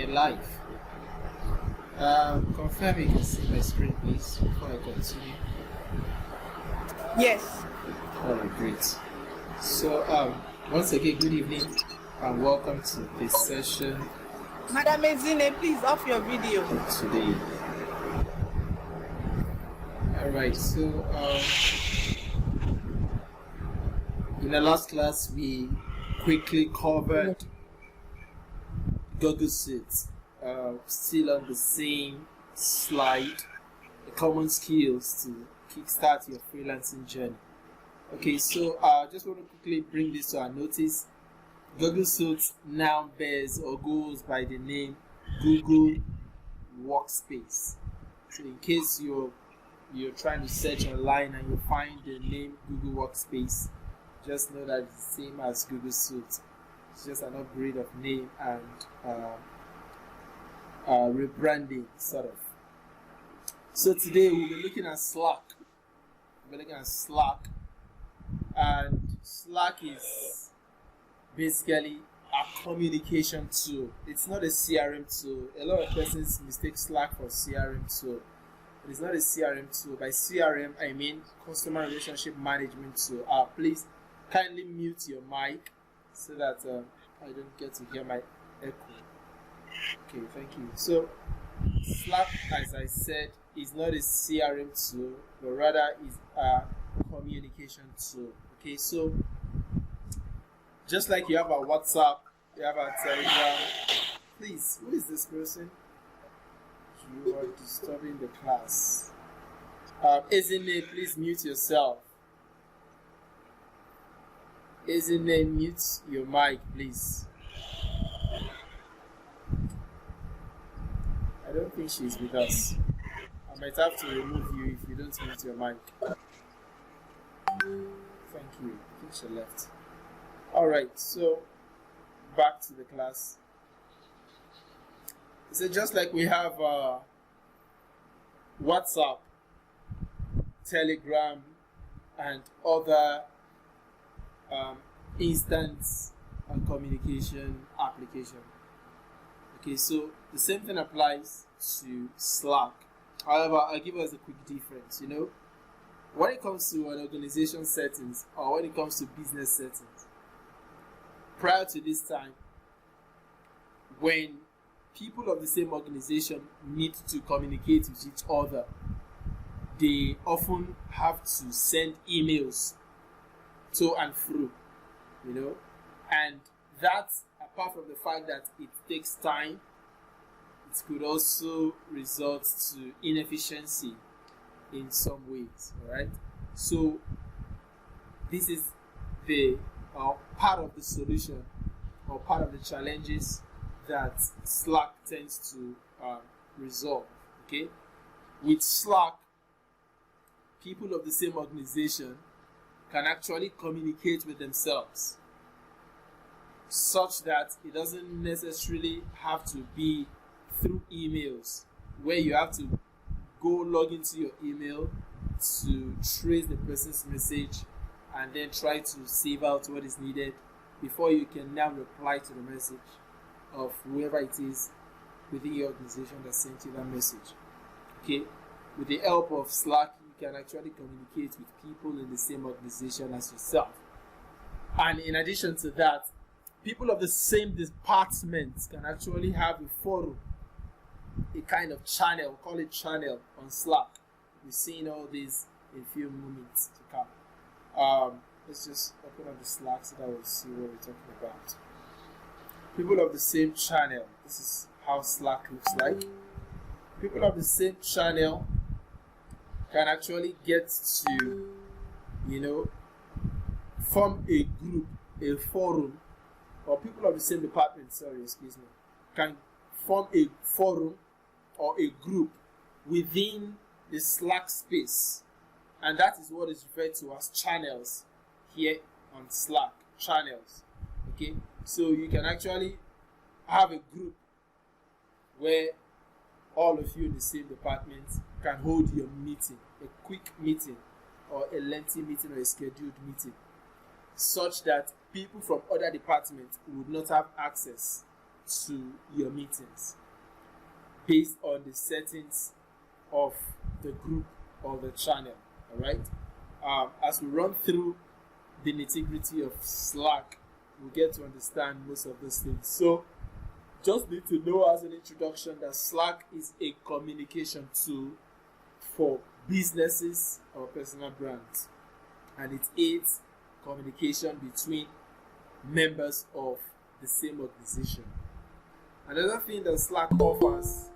live. Confirm you can see my screen, please, before I continue. Yes. Alright, great. So, once again, good evening and welcome to this session. Madam Ezine, please off your video. Today. Alright, so in the last class we quickly covered Google Sheets. Still on the same slide, the common skills to kickstart your freelancing journey. Okay, so I just want to quickly bring this to our notice. Google Suite now bears or goes by the name Google Workspace. So in case you're trying to search online and you find the name Google Workspace, just know that it's the same as Google Suite. It's just an upgrade of name and rebranding, sort of. So today we'll be looking at Slack. And Slack is basically a communication tool. It's not a CRM tool. A lot of persons mistake Slack for CRM tool. It is not a CRM tool. By CRM, I mean customer relationship management tool. Please kindly mute your mic so that I don't get to hear my echo. Okay, thank you. So, Slack, as I said, is not a CRM tool, but rather is a communication tool. Okay, so just like you have a WhatsApp, you have a Telegram. Please, who is this person? You are disturbing the class. Ezine, please mute yourself. Ezine, mute your mic, please. I don't think she's with us. I might have to remove you if you don't mute your mic. Thank you. I think she left. Alright, so back to the class. So just like we have WhatsApp, Telegram, and other instant communication application. Okay, so the same thing applies to Slack. However, I'll give us a quick difference. When it comes to an organization settings or when it comes to business settings, prior to this time, when people of the same organization need to communicate with each other, they often have to send emails to and fro, and that, apart from the fact that it takes time, it could also result to inefficiency in some ways. All right, so this is the part of the solution or part of the challenges that Slack tends to resolve. Okay, with Slack, people of the same organization can actually communicate with themselves, such that it doesn't necessarily have to be through emails, where you have to go log into your email to trace the person's message and then try to save out what is needed before you can now reply to the message of whoever it is within your organization that sent you that message. Okay, with the help of Slack, you can actually communicate with people in the same organization as yourself. And in addition to that, people of the same department can actually have a forum, a kind of channel, call it channel on Slack. We're seeing all these in a few moments to come. Let's just open up the Slack so that we'll see what we're talking about. People of the same channel. This is how Slack looks like. People of the same channel can actually get to, form a group, a forum, or people of the same department, can form a forum or a group within the Slack space. And that is what is referred to as channels here on Slack, channels. Okay, so you can actually have a group where all of you in the same department can hold your meeting, a quick meeting or a lengthy meeting or a scheduled meeting, such that people from other departments would not have access to your meetings based on the settings of the group or the channel. All right. As we run through the nitty-gritty of Slack, we get to understand most of those things. So just need to know as an introduction that Slack is a communication tool for businesses or personal brands, and it aids communication between members of the same organization. Another thing that Slack offers,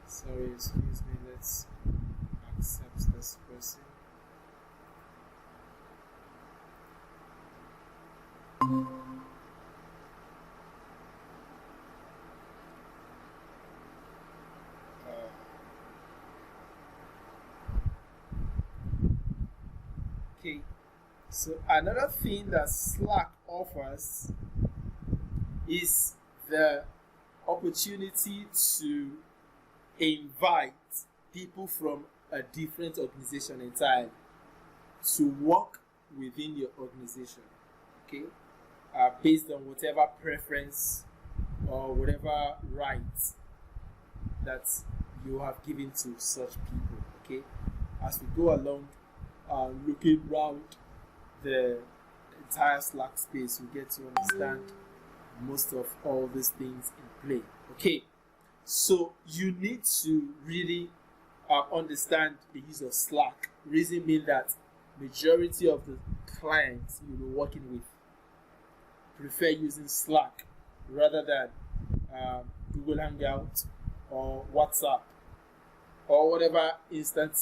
sorry, excuse me, let's accept this person. Okay, so another thing that Slack offers is the opportunity to invite people from a different organization entirely to work within your organization, okay, based on whatever preference or whatever rights that you have given to such people, okay. As we go along, looking around the entire Slack space, we get to understand most of all these things in play. Okay, so you need to really understand the use of Slack. Reason being that majority of the clients you'll be working with prefer using Slack rather than Google Hangout or WhatsApp or whatever instant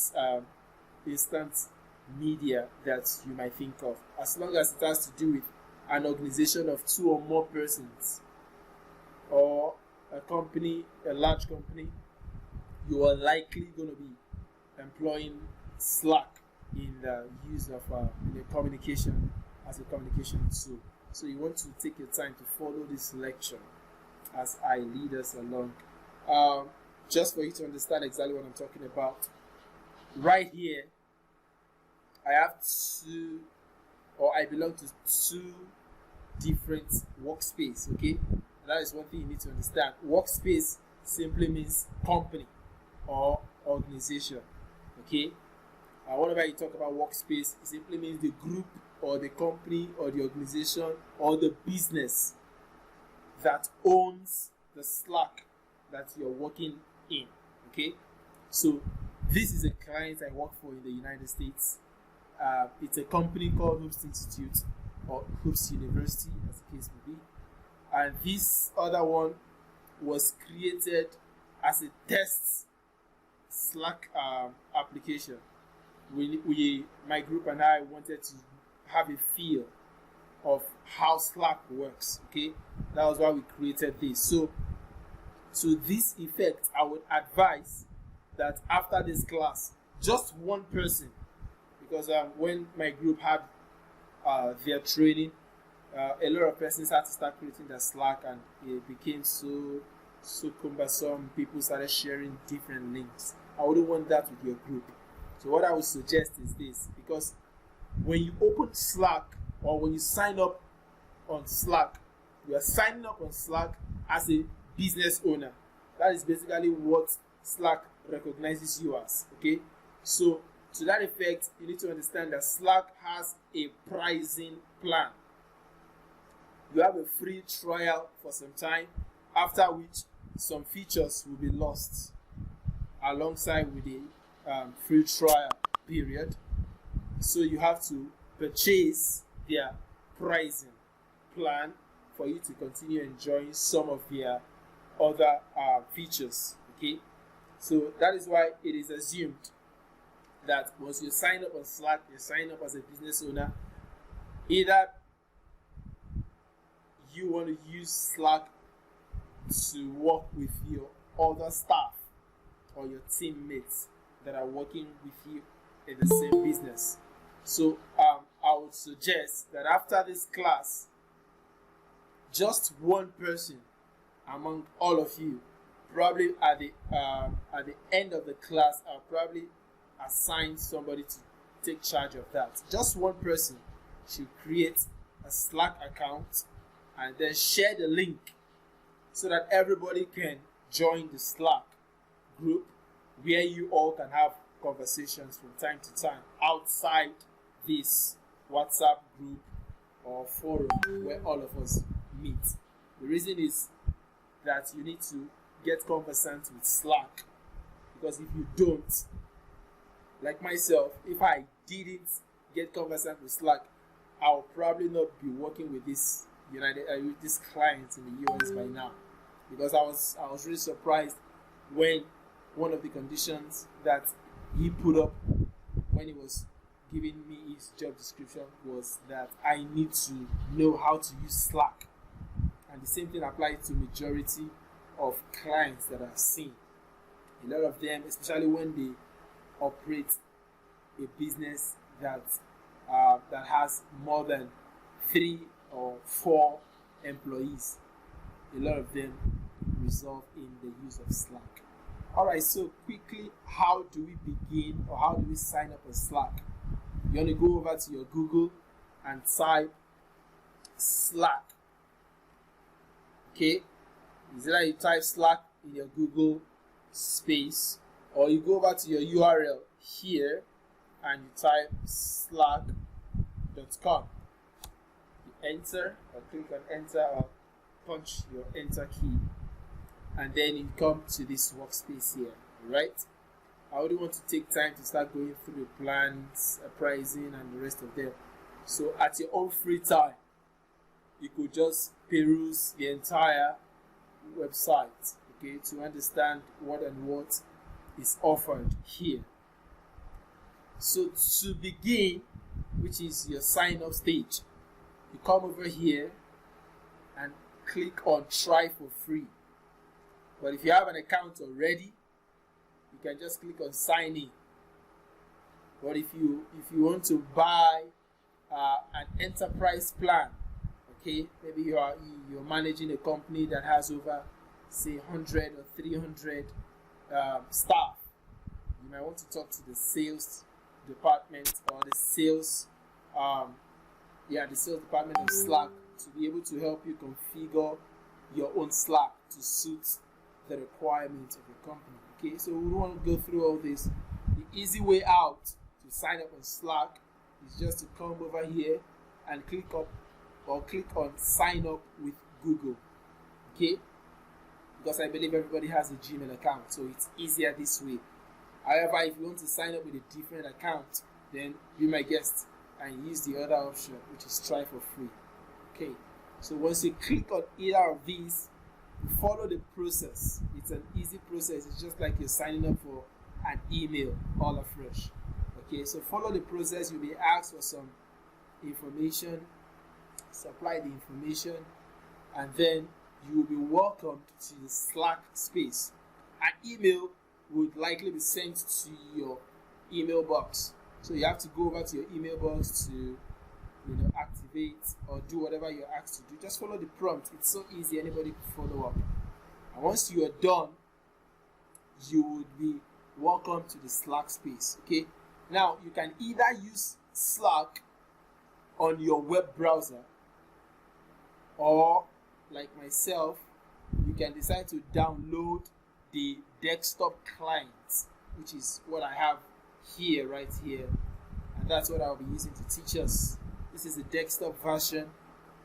media that you might think of, as long as it has to do with an organization of 2 or more persons or a company, a large company. You are likely going to be employing Slack in the use of in a communication as a communication tool. So you want to take your time to follow this lecture as I lead us along, just for you to understand exactly what I'm talking about. Right here, I have I belong to 2 different workspace, okay? That is one thing you need to understand. Workspace simply means company or organization, okay? Whenever you talk about workspace, it simply means the group or the company or the organization or the business that owns the Slack that you're working in, okay? So this is a client I work for in the United States. It's a company called Hoops Institute or Hoops University, as the case may be. And this other one was created as a test Slack application. My group and I wanted to have a feel of how Slack works. Okay, that was why we created this. So, to this effect, I would advise that after this class, just one person, because when my group had their training, a lot of persons had to start creating their Slack, and it became so cumbersome. People started sharing different links. I wouldn't want that with your group. So what I would suggest is this, because when you open Slack or when you sign up on Slack, you are signing up on Slack as a business owner. That is basically what Slack recognizes you as, okay? So to that effect, you need to understand that Slack has a pricing plan. You have a free trial for some time, after which some features will be lost alongside with the free trial period. So you have to purchase their pricing plan for you to continue enjoying some of their other features, okay? So that is why it is assumed that once you sign up on Slack, you sign up as a business owner. Either you want to use Slack to work with your other staff or your teammates that are working with you in the same business. So I would suggest that after this class, just one person among all of you, probably at the end of the class, I'll probably assign somebody to take charge of that. Just one person should create a Slack account and then share the link so that everybody can join the Slack group where you all can have conversations from time to time outside this WhatsApp group or forum where all of us meet. The reason is that you need to get conversant with Slack, because if you don't, like myself, if I didn't get conversant with Slack, I'll probably not be working with this with this client in the US by now, because I was really surprised when one of the conditions that he put up when he was giving me his job description was that I need to know how to use Slack. And the same thing applies to majority of clients that I've seen. A lot of them, especially when they operate a business that has more than 3 or 4 employees, a lot of them result in the use of Slack. Alright, so quickly, how do we begin, or how do we sign up on Slack? You want to go over to your Google and type Slack. Okay, is either you type Slack in your Google space, or you go over to your URL here and you type slack.com. You enter, or click on enter, or punch your enter key, and then you come to this workspace here. Right? I wouldn't want to take time to start going through the plans, pricing, and the rest of them. So at your own free time, you could just peruse the entire website, okay, to understand what is offered here. So to begin, which is your sign up stage, you come over here and click on try for free. But if you have an account already, you can just click on sign in. But if you want to buy an enterprise plan, okay, maybe you're managing a company that has over, say, 100 or 300 staff, you might want to talk to the sales department or the sales department of Slack to be able to help you configure your own Slack to suit the requirements of your company. Okay, so we don't want to go through all this. The easy way out to sign up on Slack is just to come over here and click on sign up with Google. Okay, because I believe everybody has a Gmail account, so it's easier this way. However, if you want to sign up with a different account, then be my guest and use the other option, which is try for free. Okay, so once you click on either of these, follow the process. It's an easy process. It's just like you're signing up for an email all afresh. Okay, so follow the process. You'll be asked for some information, supply the information, and then you will be welcomed to the Slack space. An email would likely be sent to your email box. So you have to go over to your email box to activate or do whatever you're asked to do. Just follow the prompt. It's so easy, anybody can follow up. And once you are done, you would be welcome to the Slack space. Okay, now you can either use Slack on your web browser, or like myself, you can decide to download the desktop client, which is what I have here, right here, and that's what I'll be using to teach us. This is the desktop version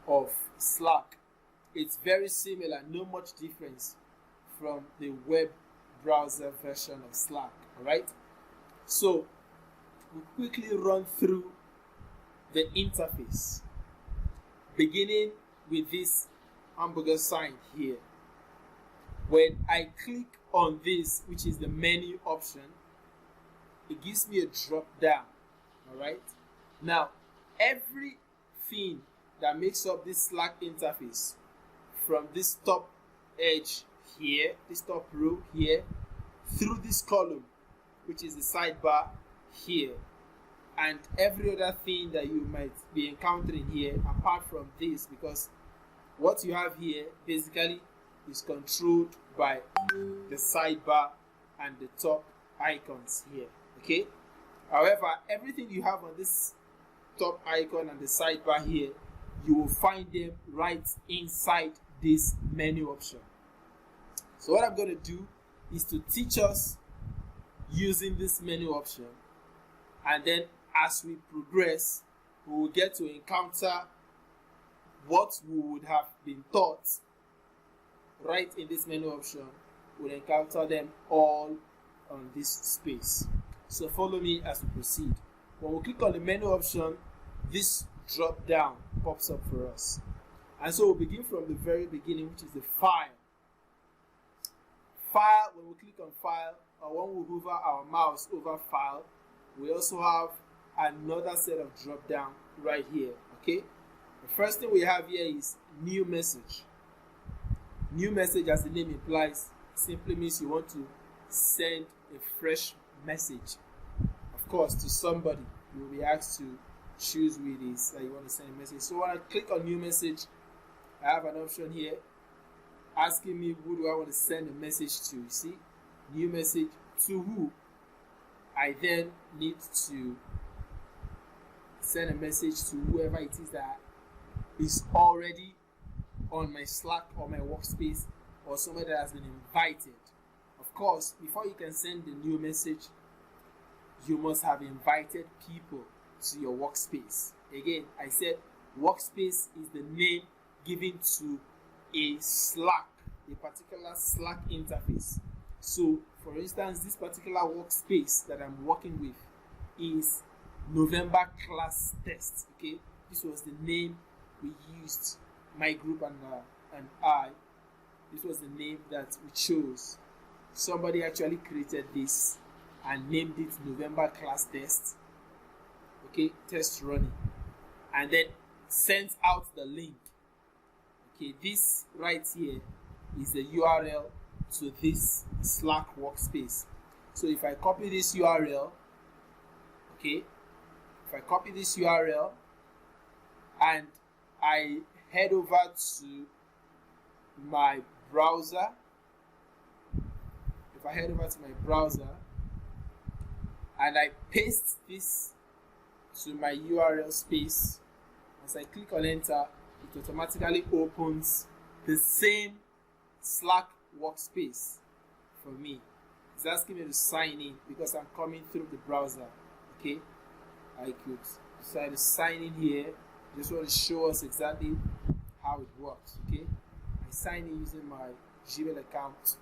of Slack. It's very similar, no much difference from the web browser version of Slack. Alright, so we'll quickly run through the interface, beginning with this hamburger sign here. When I click on this, which is the menu option, it gives me a drop down. Alright, now everything that makes up this Slack interface, from this top edge here, this top row here, through this column, which is the sidebar here, and every other thing that you might be encountering here apart from this, because what you have here basically is controlled by the sidebar and the top icons here. Okay, however, everything you have on this top icon and the sidebar here you will find them right inside this menu option. So what I'm going to do is to teach us using this menu option, and then as we progress, we will get to encounter what we would have been taught right in this menu option. We'll encounter them all on this space. So follow me as we proceed. When we click on the menu option, this drop down pops up for us. And so we'll begin from the very beginning, which is the file. File, when we click on file, or when we hover our mouse over file, we also have another set of drop down right here. Okay, the first thing we have here is new message. New message, as the name implies, simply means you want to send a fresh message, of course, to somebody. You will be asked to choose who it is that you want to send a message. So when I click on new message, I have an option here asking me who do I want to send a message to. You see, new message to who. I then need to send a message to whoever it is that is already on my Slack or my Workspace, or somebody that has been invited. Of course, before you can send the new message, you must have invited people to your Workspace. Again, I said Workspace is the name given to a Slack, a particular Slack interface. So, for instance, this particular Workspace that I'm working with is November class test. Okay, this was the name we used, my group and I. This was the name that we chose. Somebody actually created this and named it November class test. Okay, test running, and then sent out the link. Okay, this right here is the URL to this Slack Workspace. So if I copy this URL, okay, if I copy this URL and I head over to my browser, if I head over to my browser and I paste this to my URL space, as I click on enter, it automatically opens the same Slack Workspace for me. It's asking me to sign in because I'm coming through the browser. Okay, I could decide to sign in here. Just want to show us exactly how it works. Okay, I sign in using my Gmail account,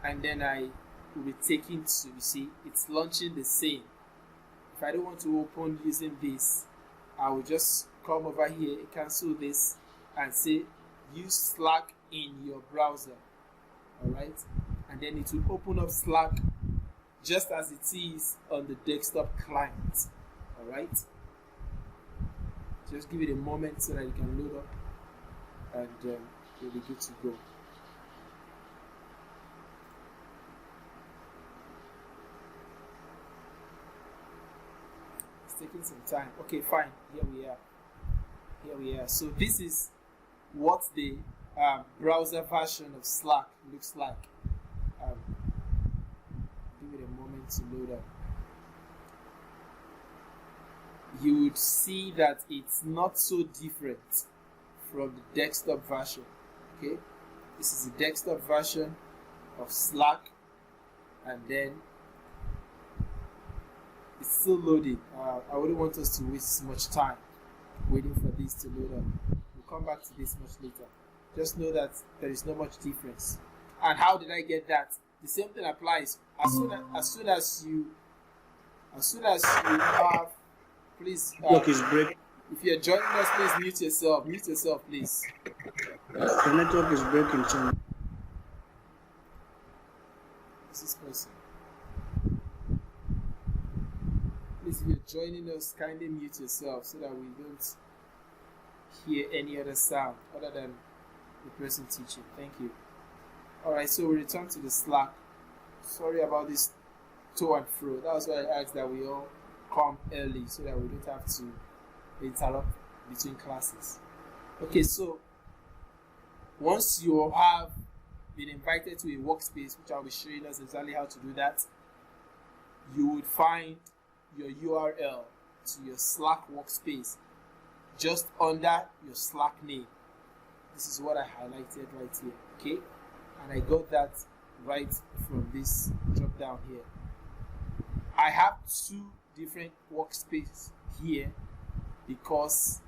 and then I will be taken to, you see, it's launching the same. If I don't want to open using this, I will just come over here, cancel this, and say use Slack in your browser. Alright, and then it will open up Slack just as it is on the desktop client. Alright, just give it a moment so that it can load up, and you'll be good to go. It's taking some time. Okay, fine. Here we are. So this is what the browser version of Slack looks like. Give it a moment to load up. You would see that it's not so different from the desktop version. Okay, this is the desktop version of Slack, and then it's still loading. I wouldn't want us to waste much time waiting for this to load up. We'll come back to this much later. Just know that there is not much difference. And how did I get that? The same thing applies. As soon as you have, please. Network is breaking. If you're joining us, please mute yourself. Mute yourself, please. The network is breaking too. This person. Please, if you're joining us, kindly mute yourself so that we don't hear any other sound other than the person teaching. Thank you. Alright, so we return to the Slack. Sorry about this to and fro. That was why I asked that we all come early so that we don't have to interrupt between classes. Okay, so once you have been invited to a workspace, which I'll be showing us exactly how to do that, you would find your URL to your Slack workspace just under your Slack name. This is what I highlighted right here, okay? And I got that right from this drop down here. I have two different workspaces here because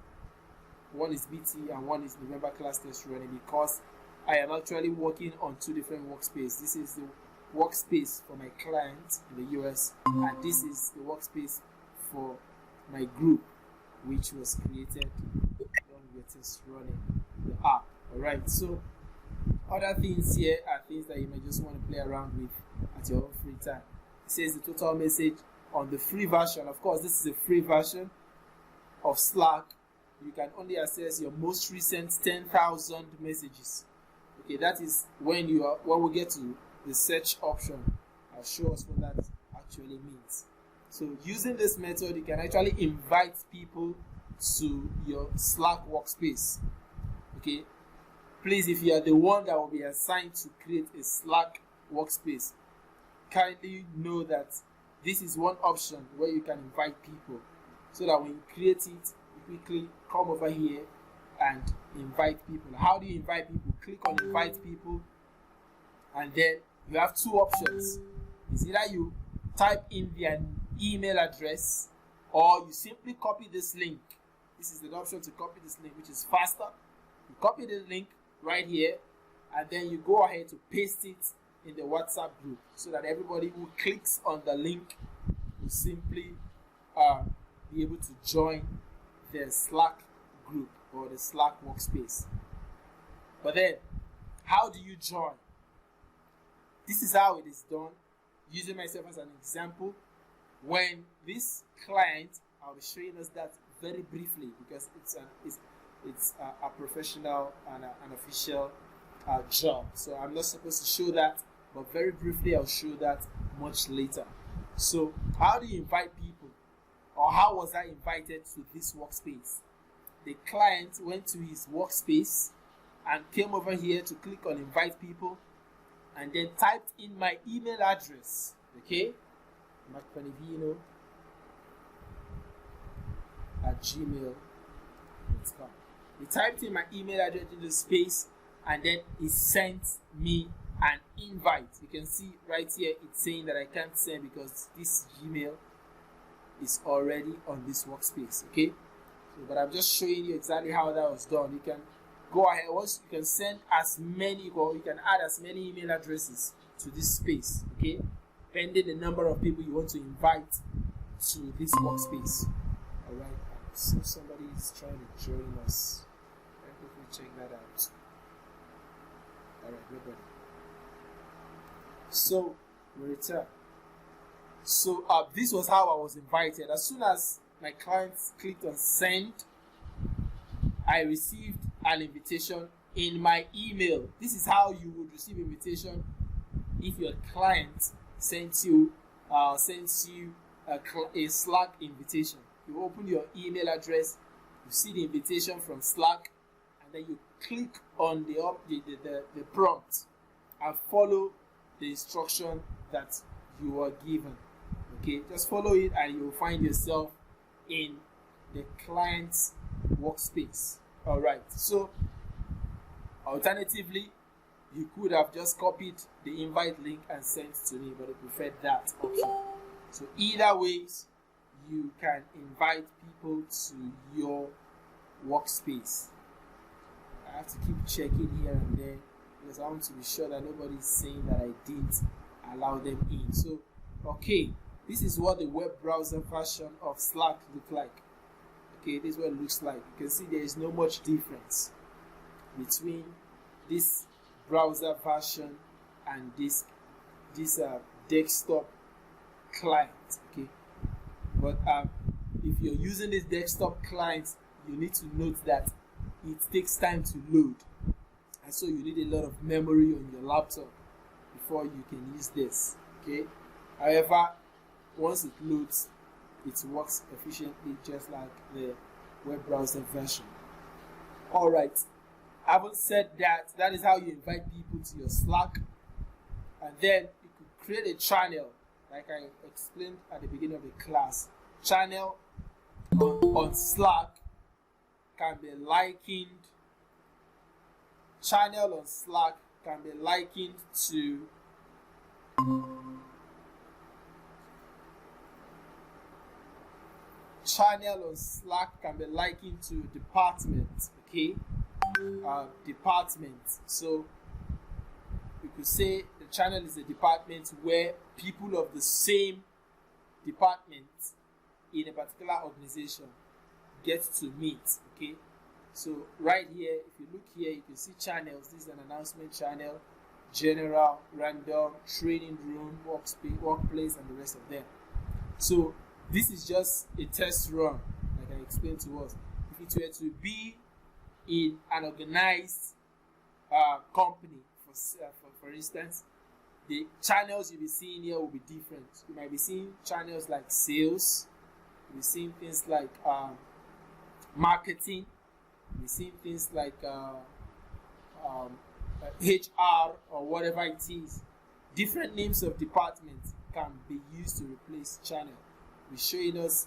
one is BT and one is November class test running, because I am actually working on two different workspaces. This is the workspace for my client in the US, and this is the workspace for my group, which was created when we were test running the app. Alright, so other things here are things that you may just want to play around with at your own free time. It says the total message on the free version. Of course, this is a free version of Slack. You can only access your most recent 10,000 messages. Okay, that is when we get to the search option. I'll show us what that actually means. So using this method, you can actually invite people to your Slack workspace. Okay, please, if you are the one that will be assigned to create a Slack workspace, kindly know that this is one option where you can invite people, so that when you create it, you quickly come over here and invite people. How do you invite people? Click on invite people, and then you have two options. It's either you type in their email address, or you simply copy this link. This is the option to copy this link, which is faster. You copy the link right here, and then you go ahead to paste it in the WhatsApp group, so that everybody who clicks on the link will simply be able to join the Slack group or the Slack workspace. But then, how do you join? This is how it is done, using myself as an example. When this client, I'll be showing us that very briefly, because it's a professional and an official job. So I'm not supposed to show that, but very briefly I'll show that much later. So how do you invite people, or how was I invited to this workspace? The client went to his workspace and came over here to click on invite people, and then typed in my email address. Okay, macpanivino @gmail.com. He typed in my email address into space, and then he sent me an invite. You can see right here it's saying that I can't send because this Gmail is already on this workspace. Okay, so, but I'm just showing you exactly how that was done. You can go ahead, once you can send as many, or you can add as many email addresses to this space, okay, pending the number of people you want to invite to this workspace. Alright, so somebody is trying to join us. Let me check that out. Alright, we're ready. So we return. So this was how I was invited. As soon as my clients clicked on send, I received an invitation in my email. This is how you would receive invitation if your client sends you a Slack invitation. You open your email address, you see the invitation from Slack, and then you click on the prompt and follow the instruction that you are given. Okay, just follow it and you will find yourself in the client's workspace. Alright, so alternatively, you could have just copied the invite link and sent to me, but I preferred that option. So either ways, you can invite people to your workspace. I have to keep checking here and there because I want to be sure that nobody is saying that I didn't allow them in. So, okay, this is what the web browser version of Slack looks like. Okay, this is what it looks like. You can see there is no much difference between this browser version and this desktop client. Okay, but if you're using this desktop client, you need to note that it takes time to load, and so you need a lot of memory on your laptop before you can use this. Okay, however, once it loads, it works efficiently just like the web browser version. Alright, having said that, that is how you invite people to your Slack, and then you could create a channel like I explained at the beginning of the class. Channel on Slack can be likened, channel on Slack can be likened to department, okay? Department. So we could say the channel is a department where people of the same department in a particular organization get to meet, okay? So right here, if you look here, you can see channels. This is an announcement channel, general, random, training room, workplace, and the rest of them. So this is just a test run, like I explained to us. If it were to be in an organized company, for instance, the channels you'll be seeing here will be different. You might be seeing channels like sales, you'll be seeing things like marketing, you'll be seeing things like HR or whatever it is. Different names of departments can be used to replace channel. We're showing us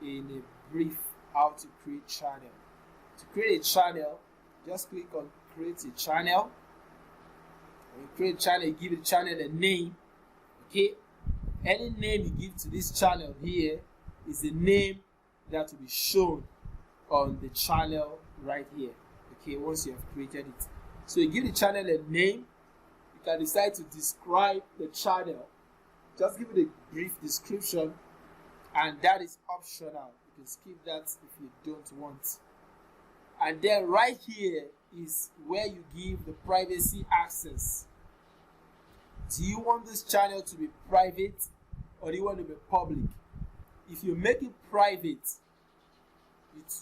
in a brief how to create channel. To create a channel, just click on create a channel. When you create a channel, you give the channel a name. Okay, any name you give to this channel here is the name that will be shown on the channel right here. Okay, once you have created it, so you give the channel a name. You can decide to describe the channel. Just give it a brief description, and that is optional. You can skip that if you don't want. And then right here is where you give the privacy access. Do you want this channel to be private or do you want to be public? If you make it private,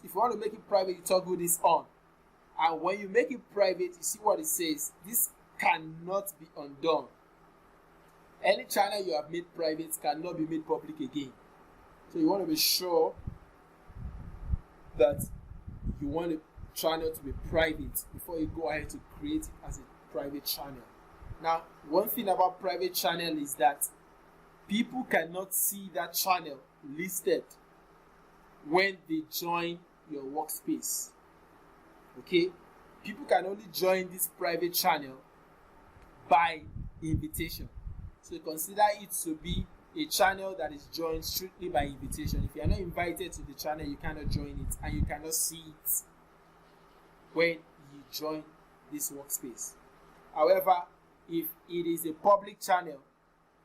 if you want to make it private, you toggle this on. And when you make it private, you see what it says. This cannot be undone. Any channel you have made private cannot be made public again. So you want to be sure that you want the channel to be private before you go ahead to create it as a private channel. Now, one thing about private channel is that people cannot see that channel listed when they join your workspace. Okay? People can only join this private channel by invitation. So consider it to be a channel that is joined strictly by invitation. If you are not invited to the channel, you cannot join it and you cannot see it when you join this workspace. However, if it is a public channel,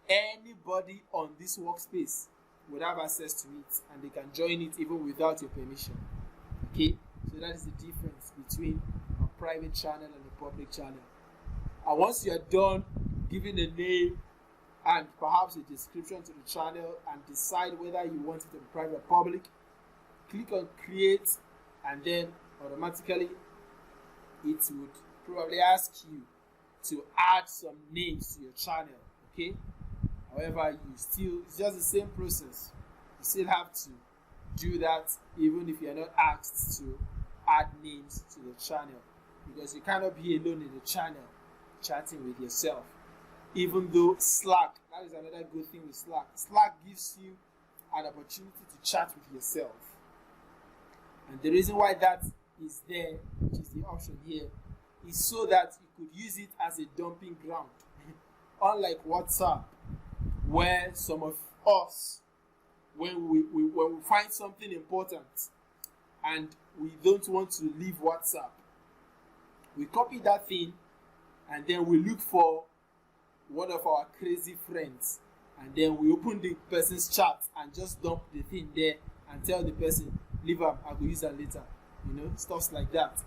anybody on this workspace would have access to it and they can join it even without your permission. Okay, so that is the difference between a private channel and a public channel. And once you are done giving a name and perhaps a description to the channel and decide whether you want it to be private or public, click on create, and then automatically it would probably ask you to add some names to your channel. Okay, however, it's just the same process. You still have to do that even if you are not asked to add names to the channel, because you cannot be alone in the channel chatting with yourself. Even though Slack, that is another good thing with Slack. Slack gives you an opportunity to chat with yourself. And the reason why that is there, which is the option here, is so that you could use it as a dumping ground. Unlike WhatsApp, where some of us, when we find something important and we don't want to leave WhatsApp, we copy that thing and then we look for one of our crazy friends and then we open the person's chat and just dump the thing there and tell the person, leave am, I will use that later. Stuff like that.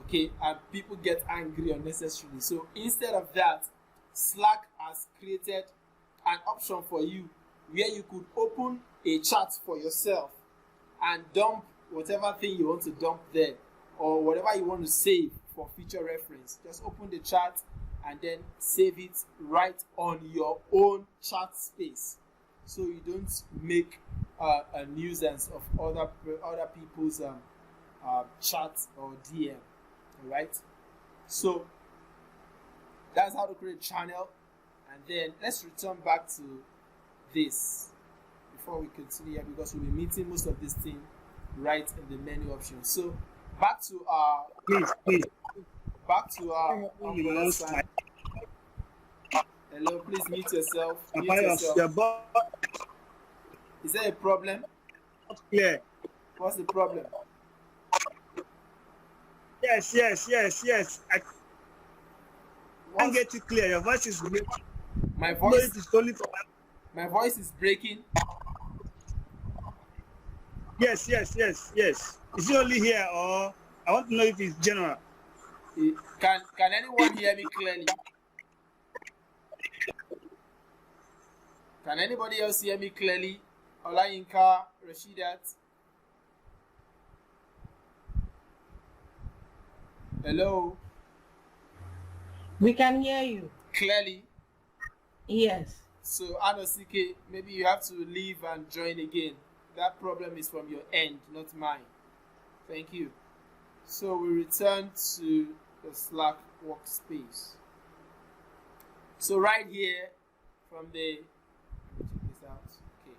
Okay, and people get angry unnecessarily. So instead of that, Slack has created an option for you where you could open a chat for yourself and dump whatever thing you want to dump there, or whatever you want to save for future reference. Just open the chat and then save it right on your own chat space, so you don't make a nuisance of other people's chat or DM. All right, so that's how to create a channel. And then let's return back to this before we continue here, because we'll be meeting most of this thing right in the menu option. So back to our Please. umbrella sign. Hello, please mute yourself. Mute Pius, yourself. your box Is there a problem? clear. What's the problem? Yes. I can't get you clear. Your voice is breaking. My No, voice. it is only for My voice is breaking. Yes. Is it only here or I want to know if it's general? Can anyone hear me clearly? Can anybody else hear me clearly? Olayinka, Rashidat. Hello. We can hear you. Clearly. Yes. So Anosike, maybe you have to leave and join again. That problem is from your end, not mine. Thank you. So we return to the Slack workspace. So right here from the, let me check this out. Okay.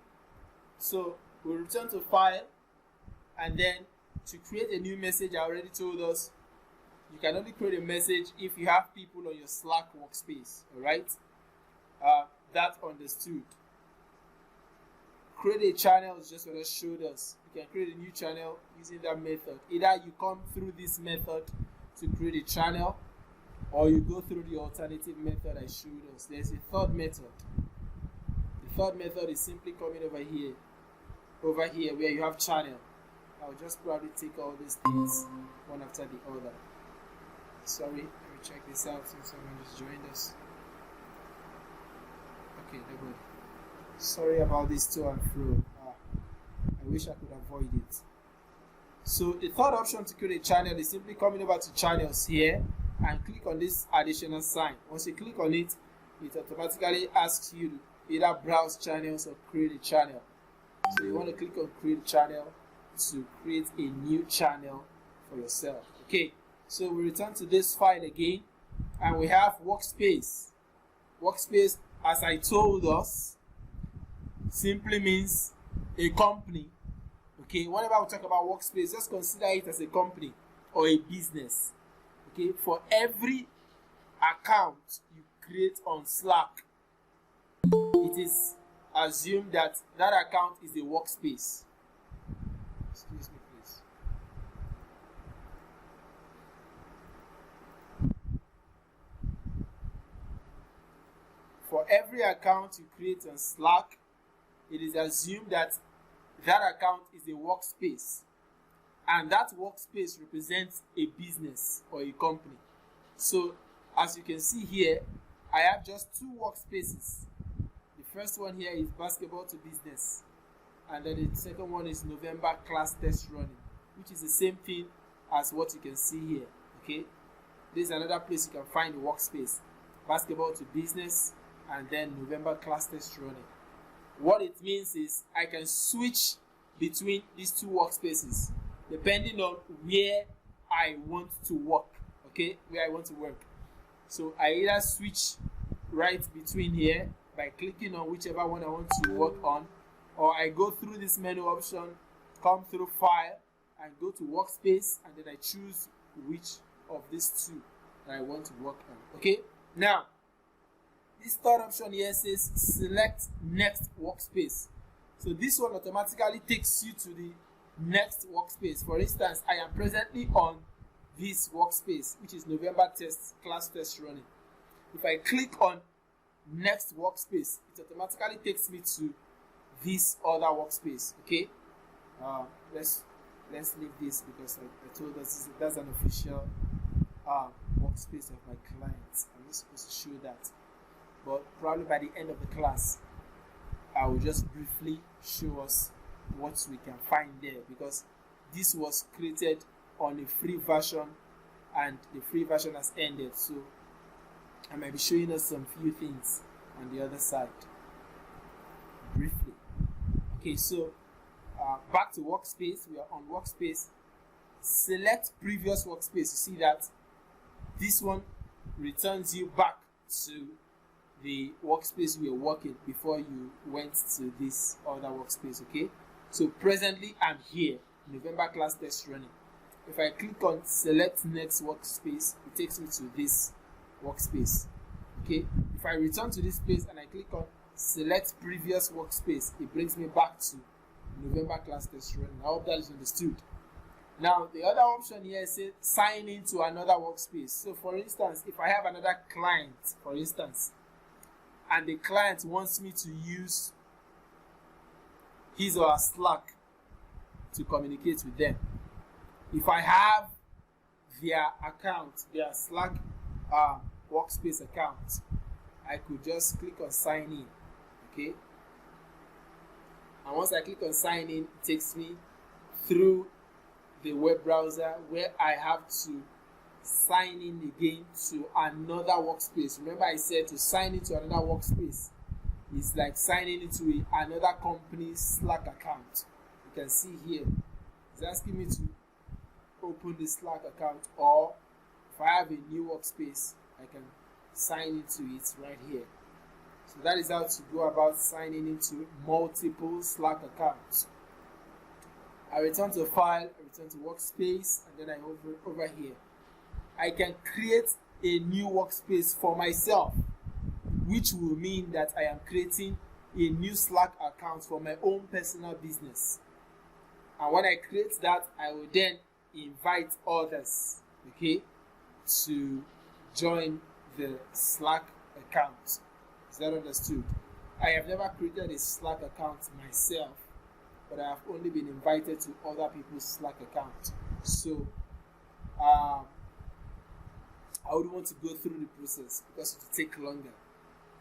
So we return to file, and then to create a new message, I already told us you can only create a message if you have people on your Slack workspace. All right. That understood. Create a channel is just what I showed us. You can create a new channel using that method. Either you come through this method to create a channel, or you go through the alternative method I showed us. There's a third method. The third method is simply coming over here where you have channel. I'll just probably take all these things one after the other. Sorry, let me check this out since someone just joined us. Okay, they're good. Sorry about this to and fro. I wish I could avoid it. So the third option to create a channel is simply coming over to channels here and click on this additional sign. Once you click on it, it automatically asks you to either browse channels or create a channel. So you want to click on create a channel to create a new channel for yourself. Okay, so we return to this file again, and we have Workspace. Workspace, as I told us, simply means a company. Okay, whenever we talk about Workspace, just consider it as a company or a business. Okay, for every account you create on Slack, it is assumed that that account is a workspace. Excuse me, please. For every account you create on Slack, it is assumed that that account is a workspace, and that workspace represents a business or a company. So as you can see here, I have just two workspaces. The first one here is basketball to business, and then the second one is November class test running, which is the same thing as what you can see here. Okay, this is another place you can find the workspace, basketball to business, and then November class test running. What it means is I can switch between these two workspaces depending on where I want to work. Okay, where I want to work. So I either switch right between here by clicking on whichever one I want to work on, or I go through this menu option, come through file, and go to workspace, and then I choose which of these two that I want to work on. Okay, now this third option here says select next workspace. So this one automatically takes you to the next workspace. For instance, I am presently on this workspace, which is November class test running. If I click on next workspace, it automatically takes me to this other workspace. Okay, let's leave this because I told us that's an official workspace of my clients. I'm not supposed to show that, but probably by the end of the class I will just briefly show us what we can find there, because this was created on a free version and the free version has ended, so I might be showing us some few things on the other side briefly. Okay, so back to workspace. We are on workspace. Select previous workspace. You see that this one returns you back to the workspace you were working before you went to this other workspace. Okay, so presently I'm here. November class test running. If I click on select next workspace, it takes me to this workspace. Okay, if I return to this page and I click on select previous workspace, it brings me back to November class test running. I hope that is understood. Now, the other option here says sign into another workspace. So, for instance, if I have another client, for instance, and the client wants me to use his or her Slack to communicate with them, if I have their account, their Slack workspace account, I could just click on sign in. Okay, and once I click on sign in, it takes me through the web browser where I have to sign in again to another workspace. Remember, I said to sign into another workspace is like signing into another company's Slack account. You can see here it's asking me to open the Slack account, or if I have a new workspace, I can sign into it right here. So that is how to go about signing into multiple Slack accounts. I return to file, I return to workspace, and then I over here. I can create a new workspace for myself, which will mean that I am creating a new Slack account for my own personal business. And when I create that, I will then invite others, okay, to join the Slack account. Is that understood? I have never created a Slack account myself, but I have only been invited to other people's Slack account. So I would want to go through the process because it will take longer.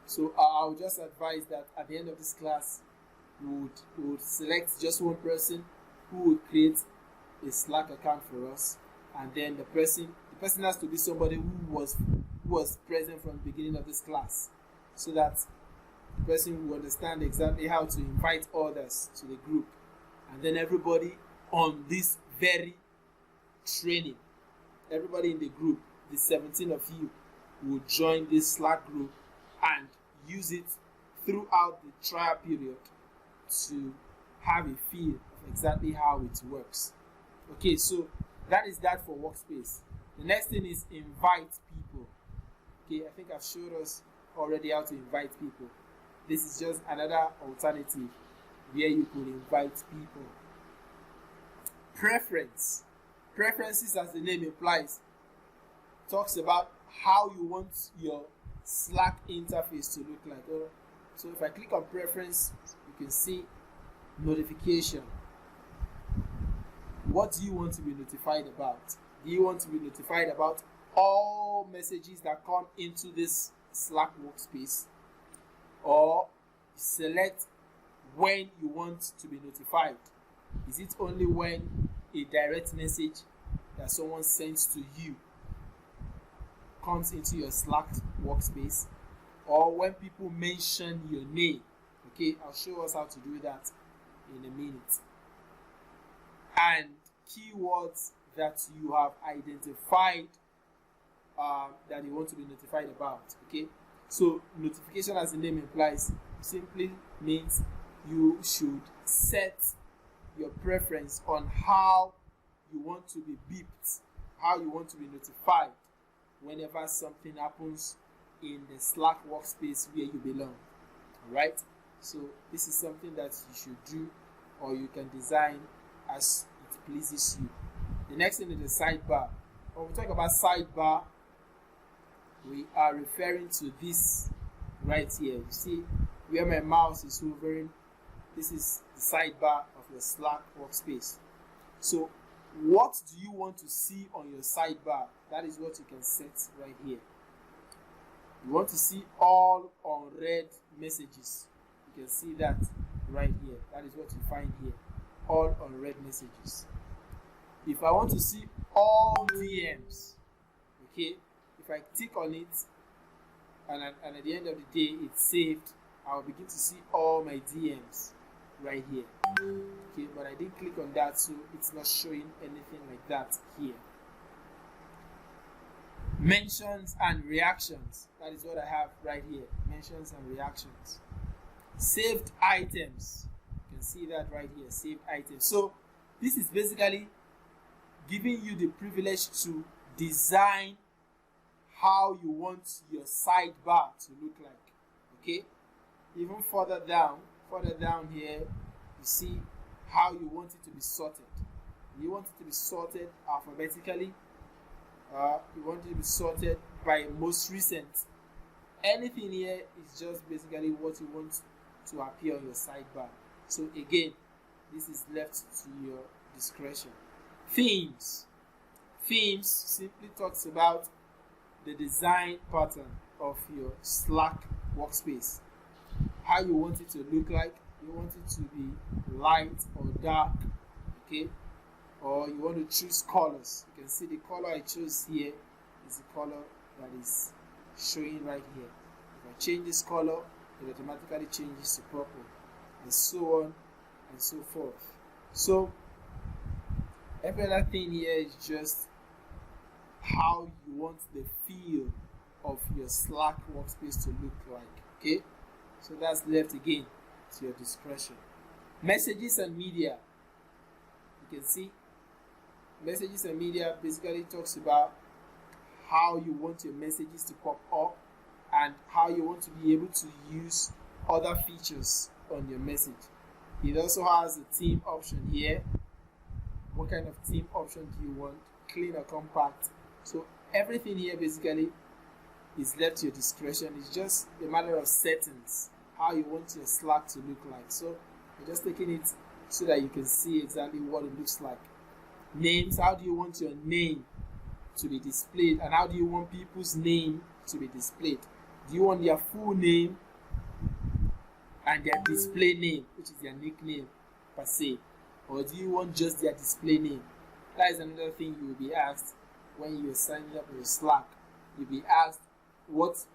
So I would just advise that at the end of this class, we would select just one person who will create a Slack account for us, and then the person has to be somebody who was present from the beginning of this class, so that the person will understand exactly how to invite others to the group. And then everybody on this very training, everybody in the group, the 17 of you, will join this Slack group and use it throughout the trial period to have a feel of exactly how it works. Okay, so that is that for Workspace. The next thing is invite people. Okay, I think I've showed us already how to invite people. This is just another alternative where you could invite people. Preferences, as the name implies, talks about how you want your Slack interface to look like. So if I click on preference, you can see notification. What do you want to be notified about? Do you want to be notified about all messages that come into this Slack workspace, or select when you want to be notified? Is it only when a direct message that someone sends to you comes into your Slack workspace, or when people mention your name? Okay, I'll show us how to do that in a minute. And keywords that you have identified that you want to be notified about. Okay, so notification, as the name implies, simply means you should set your preference on how you want to be beeped, how you want to be notified whenever something happens in the Slack workspace where you belong. Alright, so this is something that you should do, or you can design as it pleases you. The next thing is the sidebar. When we talk about sidebar, we are referring to this right here. You see where my mouse is hovering. This is the sidebar of your Slack workspace. So what do you want to see on your sidebar? That is what you can set right here. You want to see all unread messages. You can see that right here. That is what you find here. All unread messages. If I want to see all DMs, okay, if I tick on it and at the end of the day it's saved, I'll begin to see all my DMs right here. Okay, but I didn't click on that, so it's not showing anything like that here. Mentions and reactions. That is what I have right here. Mentions and reactions. Saved items. You can see that right here. Saved items. So this is basically giving you the privilege to design how you want your sidebar to look like. Okay, even further down here, you see how you want it to be sorted. You want it to be sorted alphabetically. You want it to be sorted by most recent. Anything here is just basically what you want to appear on your sidebar. So again, this is left to your discretion. Themes simply talks about the design pattern of your Slack workspace, how you want it to look like. You want it to be light or dark, okay, or you want to choose colors. You can see the color I chose here is the color that is showing right here. If I change this color, it automatically changes to purple, and so on and so forth. So every other thing here is just how you want the feel of your Slack workspace to look like. Okay, so that's left again to your discretion. Messages and media. You can see messages and media basically talks about how you want your messages to pop up and how you want to be able to use other features on your message. It also has a theme option here. What kind of theme option do you want? Clean or compact? So everything here basically is left to your discretion. It's just a matter of settings, how you want your Slack to look like. So I'm just taking it so that you can see exactly what it looks like. Names, how do you want your name to be displayed, and how do you want people's name to be displayed? Do you want their full name and their display name, which is their nickname per se, or do you want just their display name? That is another thing you will be asked when you're signing up for your Slack. You'll be asked, what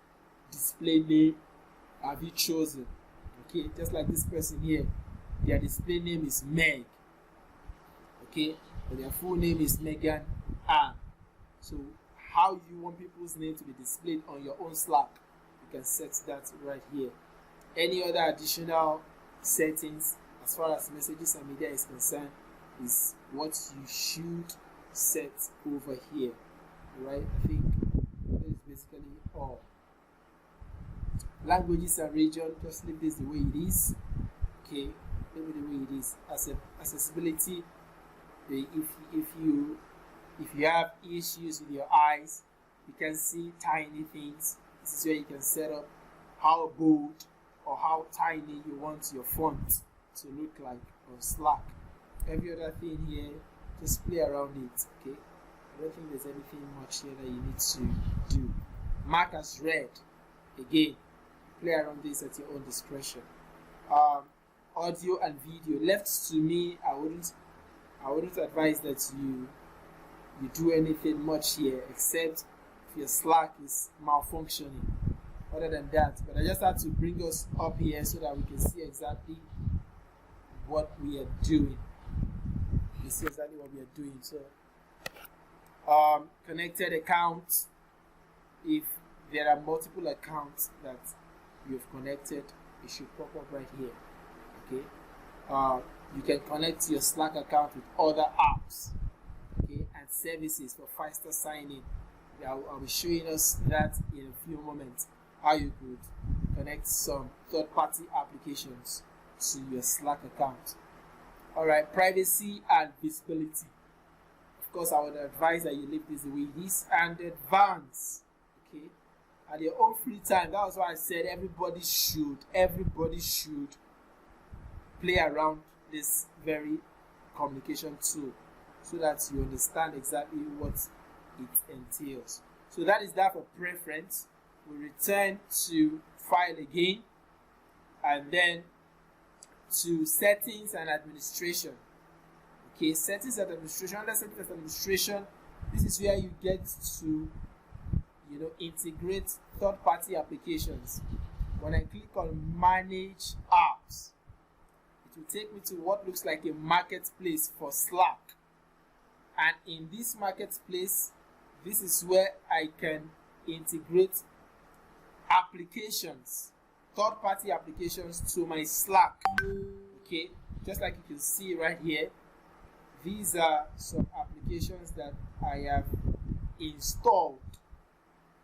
display name have you chosen? Okay, just like this person here, their display name is Meg. Okay, but their full name is Megan Ann. So how you want people's name to be displayed on your own Slack, you can set that right here. Any other additional settings as far as messages and media is concerned is what you should set over here. Right, I think that is basically all. Languages and region, just leave this the way it is. Okay, leave it the way it is. Accessibility, if you have issues with your eyes, you can see tiny things. This is where you can set up how bold or how tiny you want your font to look like on Slack. Every other thing here, just play around it. Okay, I don't think there's anything much here that you need to do. Mark as read. Again, play around this at your own discretion. Audio and video, left to me. I wouldn't advise that you do anything much here, except if your Slack is malfunctioning. Other than that, but I just had to bring us up here so that we can see exactly what we are doing. You see exactly what we are doing. So connected accounts. If there are multiple accounts that you've connected, it should pop up right here. Okay, you can connect your Slack account with other apps, okay, and services for faster signing. I'll be showing us that in a few moments, how you could connect some third-party applications to your Slack account. All right, privacy and visibility. Of course, I would advise that you leave this the way it is, and advance. Okay, at your own free time. That was why I said everybody should play around this very communication tool so that you understand exactly what it entails. So that is that for preference. We return to file again, and then to settings and administration. Okay, settings and administration. Under settings and administration, this is where you get to integrate third-party applications. When I click on manage apps, it will take me to what looks like a marketplace for Slack, and in this marketplace, this is where I can integrate applications, third-party applications to my Slack. Okay, just like you can see right here, these are some applications that I have installed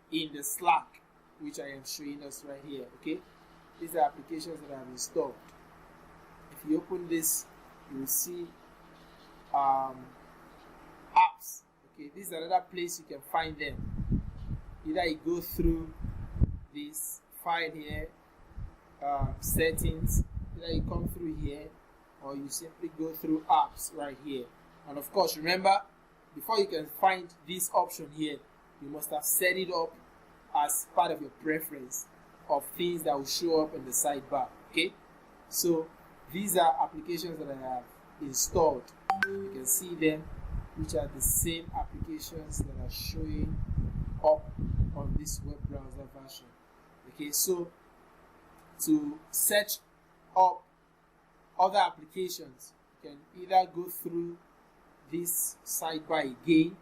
in the Slack, which I am showing us right here. Okay, these are applications that I have installed. If you open this, you will see apps. Okay, this is another place you can find them. Either you go through this file here, settings, either you come through here, or you simply go through apps right here. And of course, remember, before you can find this option here, you must have set it up as part of your preference of things that will show up in the sidebar. Okay, so these are applications that I have installed. You can see them, which are the same applications that are showing up on this web browser version. Okay, so to search up other applications, you can either go through this sidebar again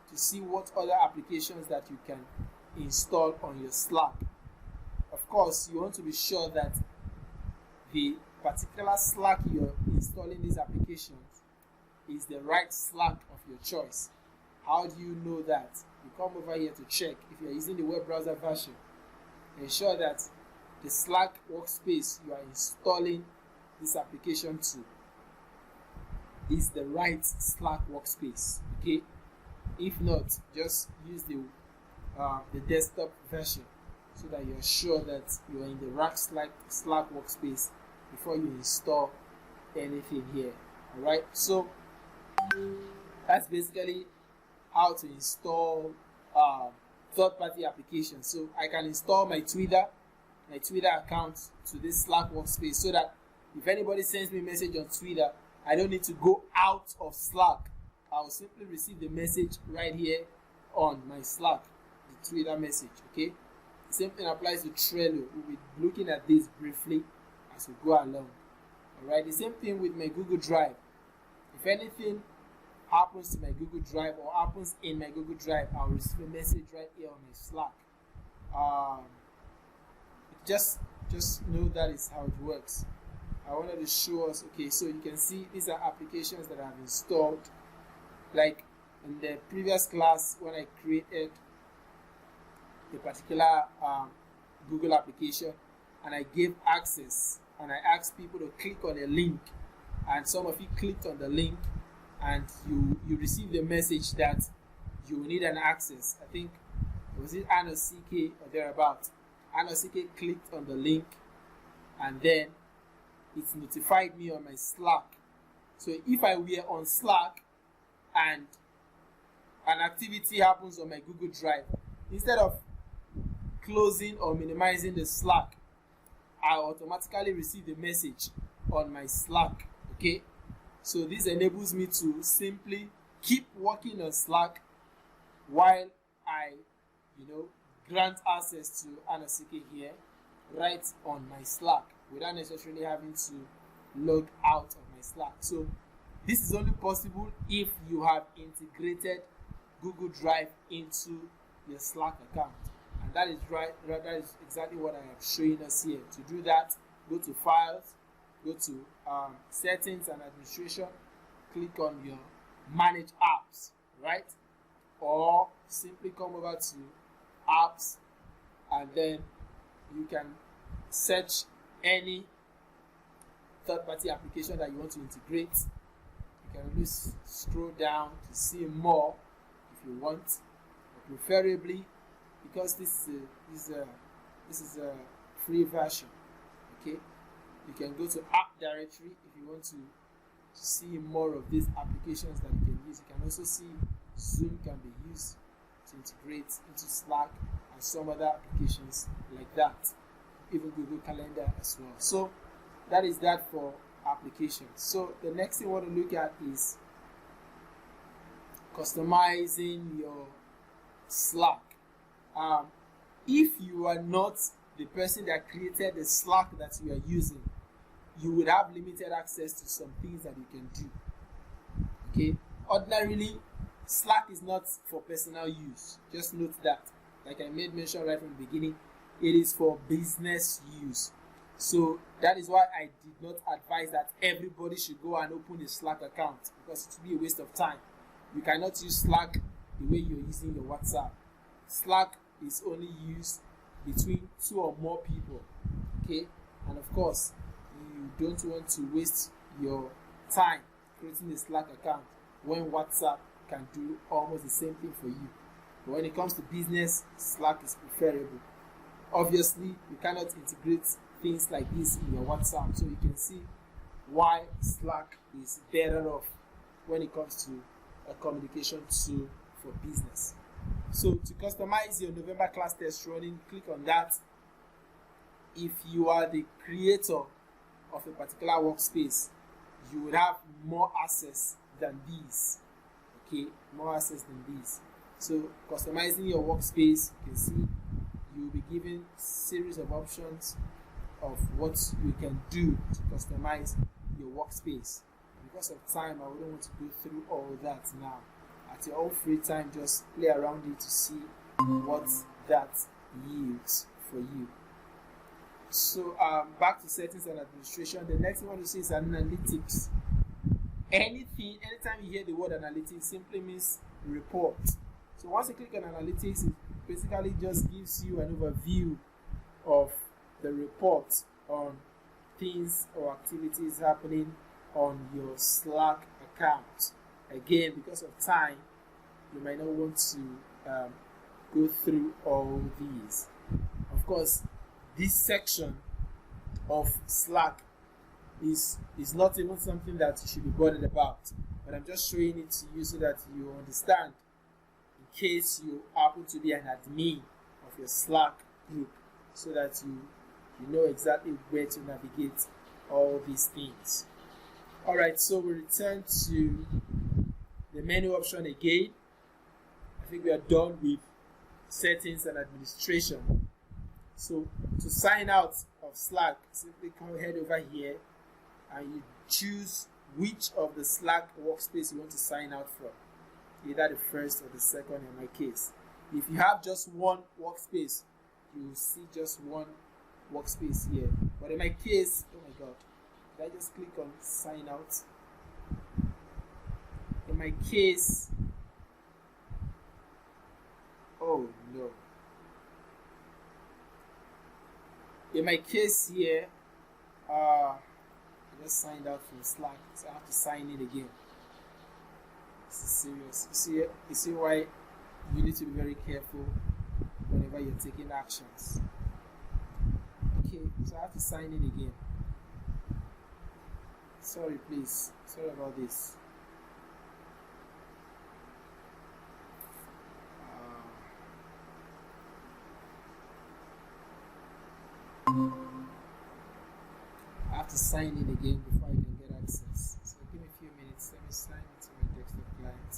to see what other applications that you can install on your Slack. Of course, you want to be sure that the particular Slack you're installing these applications is the right Slack of your choice. How do you know that? You come over here to check. If you're using the web browser version, ensure that the Slack workspace you are installing this application to is the right Slack workspace. Okay, if not, just use the desktop version so that you're sure that you're in the right Slack workspace before you install anything here. All right, so that's basically how to install third-party applications. So I can install my Twitter account to this Slack workspace so that if anybody sends me a message on Twitter, I don't need to go out of Slack. I will simply receive the message right here on my Slack, the Twitter message. Okay, the same thing applies to Trello. We'll be looking at this briefly as we go along. All right, the same thing with my Google Drive. If anything happens to my Google Drive or happens in my Google Drive, I'll receive a message right here on my Slack. Just know that is how it works. I wanted to show us. Okay, so you can see these are applications that I've installed. Like in the previous class, when I created a particular Google application and I gave access and I asked people to click on a link, and some of you clicked on the link and you received a message that you need an access. I think, was it Anna CK or thereabout? Anna CK clicked on the link and then it notified me on my Slack. So if I were on Slack and an activity happens on my Google Drive, instead of closing or minimizing the Slack, I automatically receive the message on my Slack. Okay, so this enables me to simply keep working on Slack while I grant access to Anasike here right on my Slack without necessarily having to log out of my Slack. So this is only possible if you have integrated Google Drive into your Slack account, and that is right. That is exactly what I am showing us here. To do that, go to Files, go to Settings and Administration, click on your Manage Apps, right? Or simply come over to Apps, and then you can search any third-party application that you want to integrate. You can always scroll down to see more if you want, but preferably, because this is a free version. Okay, you can go to App Directory if you want to see more of these applications that you can use. You can also see Zoom can be used to integrate into Slack and some other applications like that, even Google Calendar as well. So that is that for applications. So the next thing we want to look at is customizing your Slack. If you are not the person that created the Slack that you are using, you would have limited access to some things that you can do. Okay, ordinarily Slack is not for personal use. Just note that, like I made mention right from the beginning, it is for business use. So that is why I did not advise that everybody should go and open a Slack account, because it will be a waste of time. You cannot use Slack the way you're using your WhatsApp. Slack is only used between 2 or more people. Okay, and of course, you don't want to waste your time creating a Slack account when WhatsApp can do almost the same thing for you. But when it comes to business, Slack is preferable. Obviously, you cannot integrate things like this in your WhatsApp, so you can see why Slack is better off when it comes to a communication tool for business. So to customize your November class test running, click on that. If you are the creator of a particular workspace, you would have more access than these. Okay, more access than these. So customizing your workspace, you can see you will be given series of options of what you can do to customize your workspace. Because of time, I wouldn't want to go through all that now. At your own free time, just play around it to see what that yields for you. So back to settings and administration. The next thing I want to see is analytics. Anytime you hear the word analytics, simply means report. So once you click on analytics, it basically just gives you an overview of the report on things or activities happening on your Slack account. Again, because of time, you might not want to go through all these. Of course, this section of Slack is not even something that you should be bothered about, but I'm just showing it to you so that you understand, in case you happen to be an admin of your Slack group, so that you know exactly where to navigate all these things. Alright, so we return to the menu option again. I think we are done with settings and administration. So to sign out of Slack, simply head over here and you choose which of the Slack workspace you want to sign out from, either the first or the second in my case. If you have just one workspace, you will see just one workspace here. But in my case, oh my god, did I just click on sign out? In my case, oh no. In my case here, I just signed out from Slack, so I have to sign in again. This is serious. You see why you need to be very careful whenever you're taking actions. Okay, so I have to sign in again. Sorry, please. Sorry about this. I have to sign in again before I can get access. So give me a few minutes. Let me sign into my desktop client.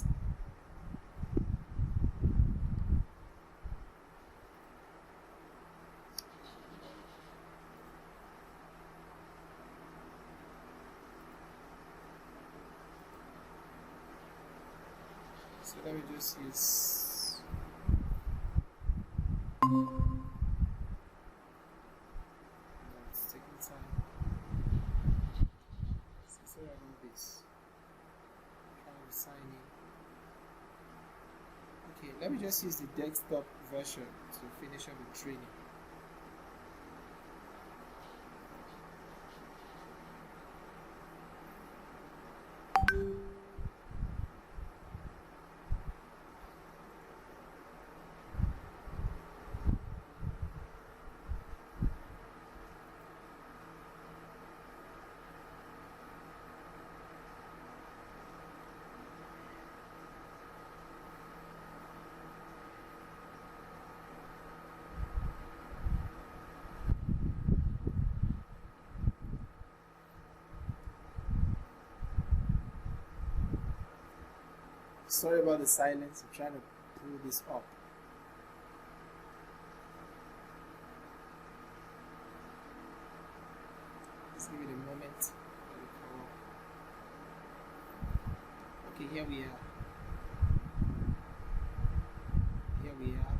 So let me just use it's taking time. So sorry about this. Trying to sign in. Okay, let me just use the desktop version to finish up the training. Sorry about the silence. I'm trying to pull this up. Just give it a moment. Let it come up. Okay, here we are. Here we are.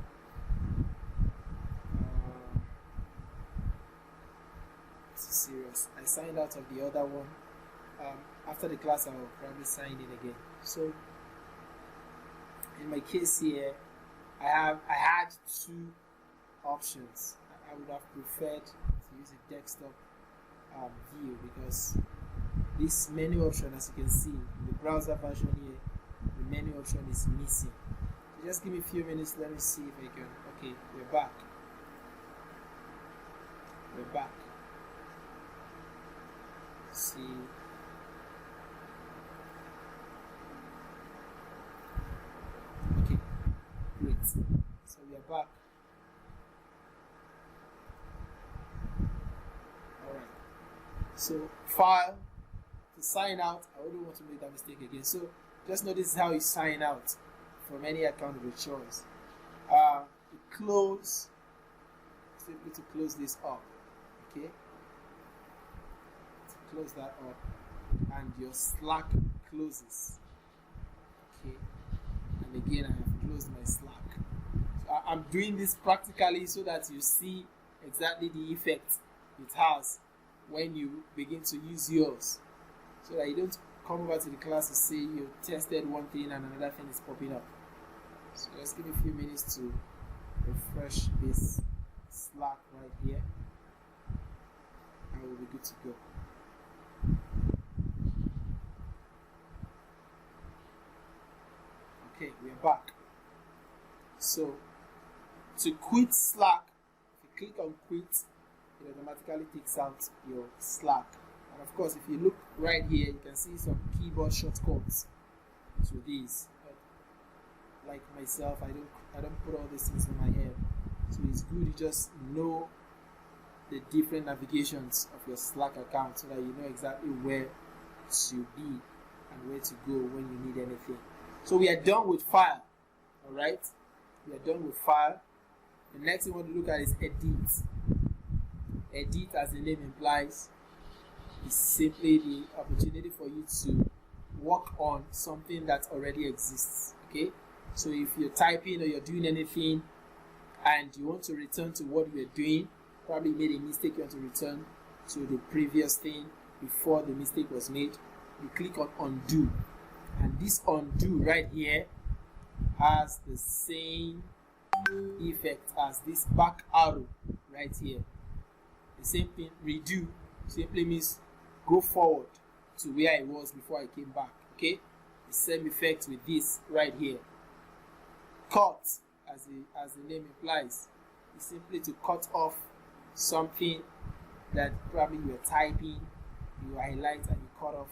serious. I signed out of the other one. After the class, I will probably sign in again. So in my case here, I had two options. I would have preferred to use a desktop view, because this menu option, as you can see in the browser version here, the menu option is missing. So just give me a few minutes. Let me see if I can. Okay, we're back. We're back. See. Okay, great. So we are back. Alright. So file to sign out. I wouldn't want to make that mistake again. So just notice how you sign out from any account of your choice. To close, simply to close this up. Okay. To close that up, and your Slack closes. Okay. And again, I have closed my Slack. So I'm doing this practically so that you see exactly the effect it has when you begin to use yours, so that you don't come over to the class to say you tested one thing and another thing is popping up. So just give me a few minutes to refresh this Slack right here, and we'll be good to go. Okay, we are back. So to quit Slack, if you click on quit, it automatically takes out your Slack. And of course, if you look right here, you can see some keyboard shortcuts to these. Like myself, I don't put all these things in my head, so it's good you just know the different navigations of your Slack account, so that you know exactly where to be and where to go when you need anything. So we are done with file. All right, we are done with file. The next thing we want to look at is edit. Edit, as the name implies, is simply the opportunity for you to work on something that already exists. Okay, so if you're typing or you're doing anything and you want to return to what you're doing, probably made a mistake, you want to return to the previous thing before the mistake was made, you click on undo, and this undo right here has the same effect as this back arrow right here. The same thing. Redo simply means go forward to where I was before I came back. Okay, the same effect with this right here. Cut, as the name implies, is simply to cut off something that probably you are typing, you highlight and you cut off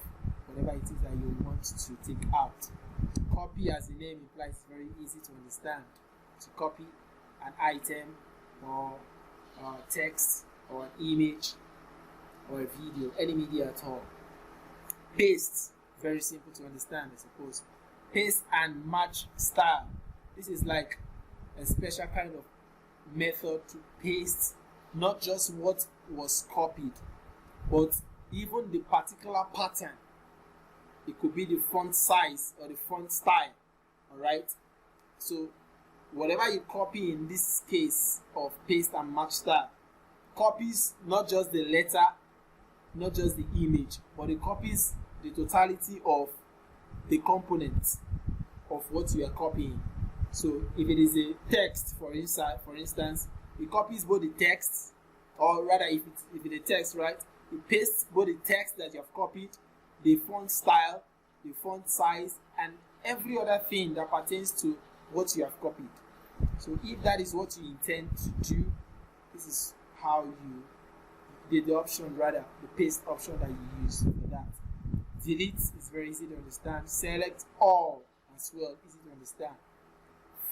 whatever it is that you want to take out. Copy, as the name implies, is very easy to understand. To copy an item or text or an image or a video, any media at all. Paste, very simple to understand, I suppose. Paste and match style. This is like a special kind of method to paste not just what was copied, but even the particular pattern. It could be the font size or the font style. Alright, so whatever you copy in this case of paste and match style copies not just the letter, not just the image, but it copies the totality of the components of what you are copying. So if it is a text, for instance, it copies both the text, or rather if it's a text, right, it pastes both the text that you have copied, the font style, the font size, and every other thing that pertains to what you have copied. So if that is what you intend to do, this is how you, the option rather, the paste option that you use for that. Delete is very easy to understand. Select all as well, easy to understand.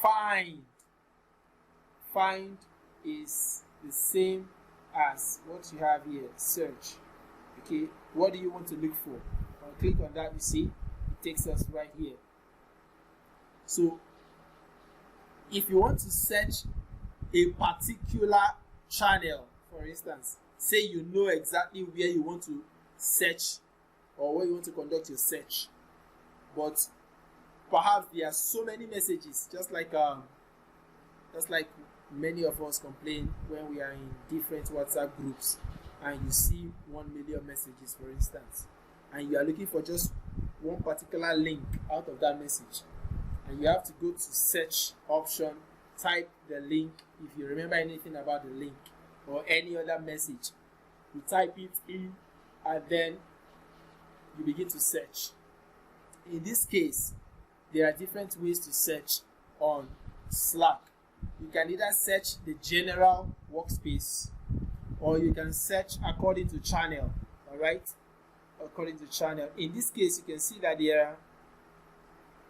Find is the same as what you have here, search. Okay, what do you want to look for? I'll click on that, you see, it takes us right here. So if you want to search a particular channel, for instance, say you know exactly where you want to search or where you want to conduct your search, but perhaps there are so many messages, just like many of us complain when we are in different WhatsApp groups, and you see 1 million messages, for instance, and you are looking for just one particular link out of that message, and you have to go to search option, type the link. If you remember anything about the link or any other message, you type it in and then you begin to search. In this case, there are different ways to search on Slack. You can either search the general workspace, or you can search according to channel. All right, according to channel. In this case, you can see that there are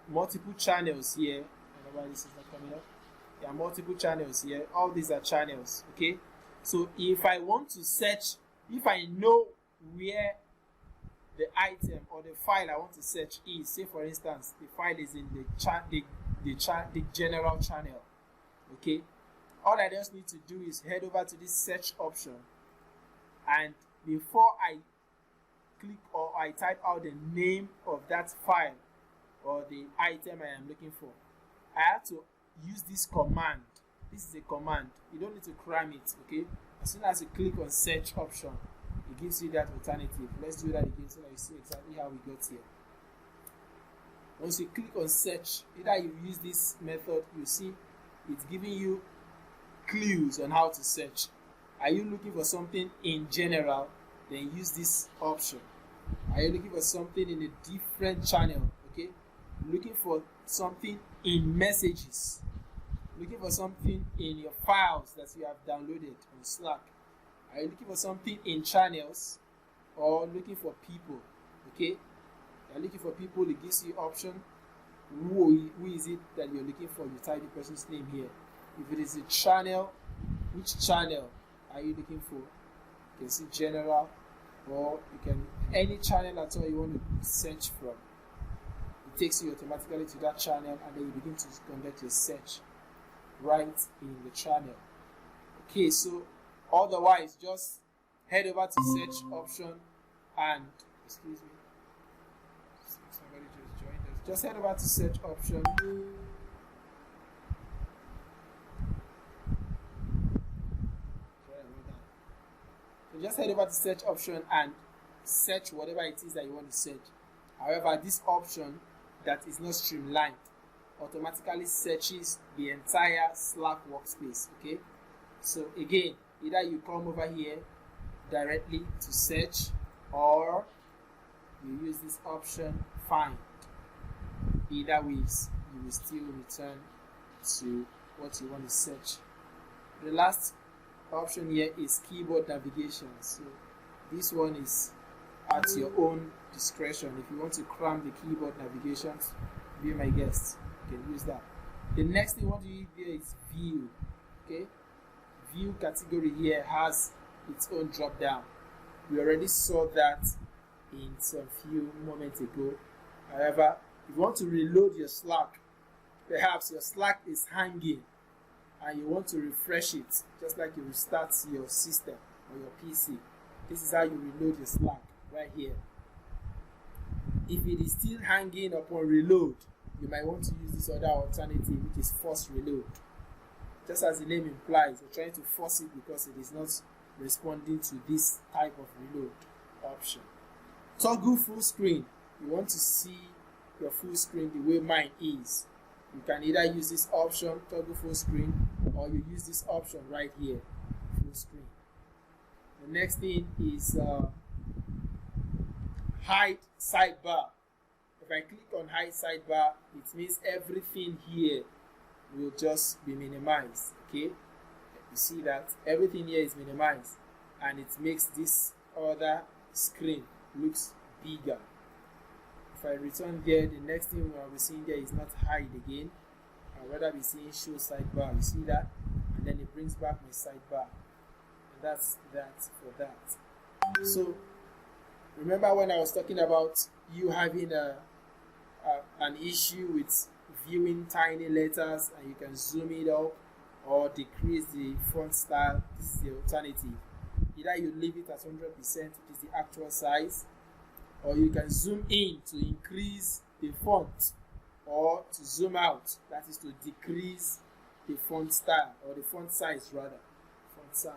multiple channels here. I don't know why this is not coming up. There are multiple channels here. All these are channels. Okay, so if I want to search, if I know where the item or the file I want to search is, say for instance, the file is in the general channel. Okay, all I just need to do is head over to this search option, and before I click or I type out the name of that file or the item I am looking for, I have to use this command. This is a command. You don't need to cram it. Okay, as soon as you click on search option, it gives you that alternative. Let's do that again so that you see exactly how we got here. Once you click on search, either you use this method, you see it's giving you clues on how to search. Are you looking for something in general? Then use this option. Are you looking for something in a different channel? Okay, looking for something in messages, looking for something in your files that you have downloaded on Slack. Are you looking for something in channels, or looking for people? Okay, you're looking for people, it gives you option. Who is it that you're looking for? You type the person's name here. If it is a channel, which channel are you looking for? You can see general, or you can any channel at all you want to search from. It takes you automatically to that channel, and then you begin to conduct your search right in the channel. Okay, so otherwise, just head over to search option and excuse me. Somebody just joined us. Just head over to search option. So just head over to search option and search whatever it is that you want to search. However, this option that is not streamlined automatically searches the entire Slack workspace. Okay, so again, either you come over here directly to search, or you use this option find. Either ways, you will still return to what you want to search. The last option here is keyboard navigation. So this one is at your own discretion. If you want to cram the keyboard navigation, be my guest, you can use that. The next thing you want to use here is view. Okay, view category here has its own drop down. We already saw that in some few moments ago. However, if you want to reload your Slack, perhaps your Slack is hanging and you want to refresh it, just like you restart your system or your PC. This is how you reload your Slack right here. If it is still hanging upon reload, you might want to use this other alternative, which is force reload. Just as the name implies, you're trying to force it because it is not responding to this type of reload option. Toggle full screen. You want to see your full screen the way mine is. You can either use this option, toggle full screen, or you use this option right here, full screen. The next thing is hide sidebar. If I click on hide sidebar, it means everything here will just be minimized. Okay, you see that everything here is minimized, and it makes this other screen looks bigger. If I return there, the next thing I'll be seeing there is not hide again. I'll rather be seeing show sidebar. You see that? And then it brings back my sidebar. And that's that for that. So remember when I was talking about you having an issue with viewing tiny letters, and you can zoom it up or decrease the font style? This is the alternative. Either you leave it at 100%, which is the actual size, or you can zoom in to increase the font, or to zoom out, that is to decrease the font style, or the font size rather, font size.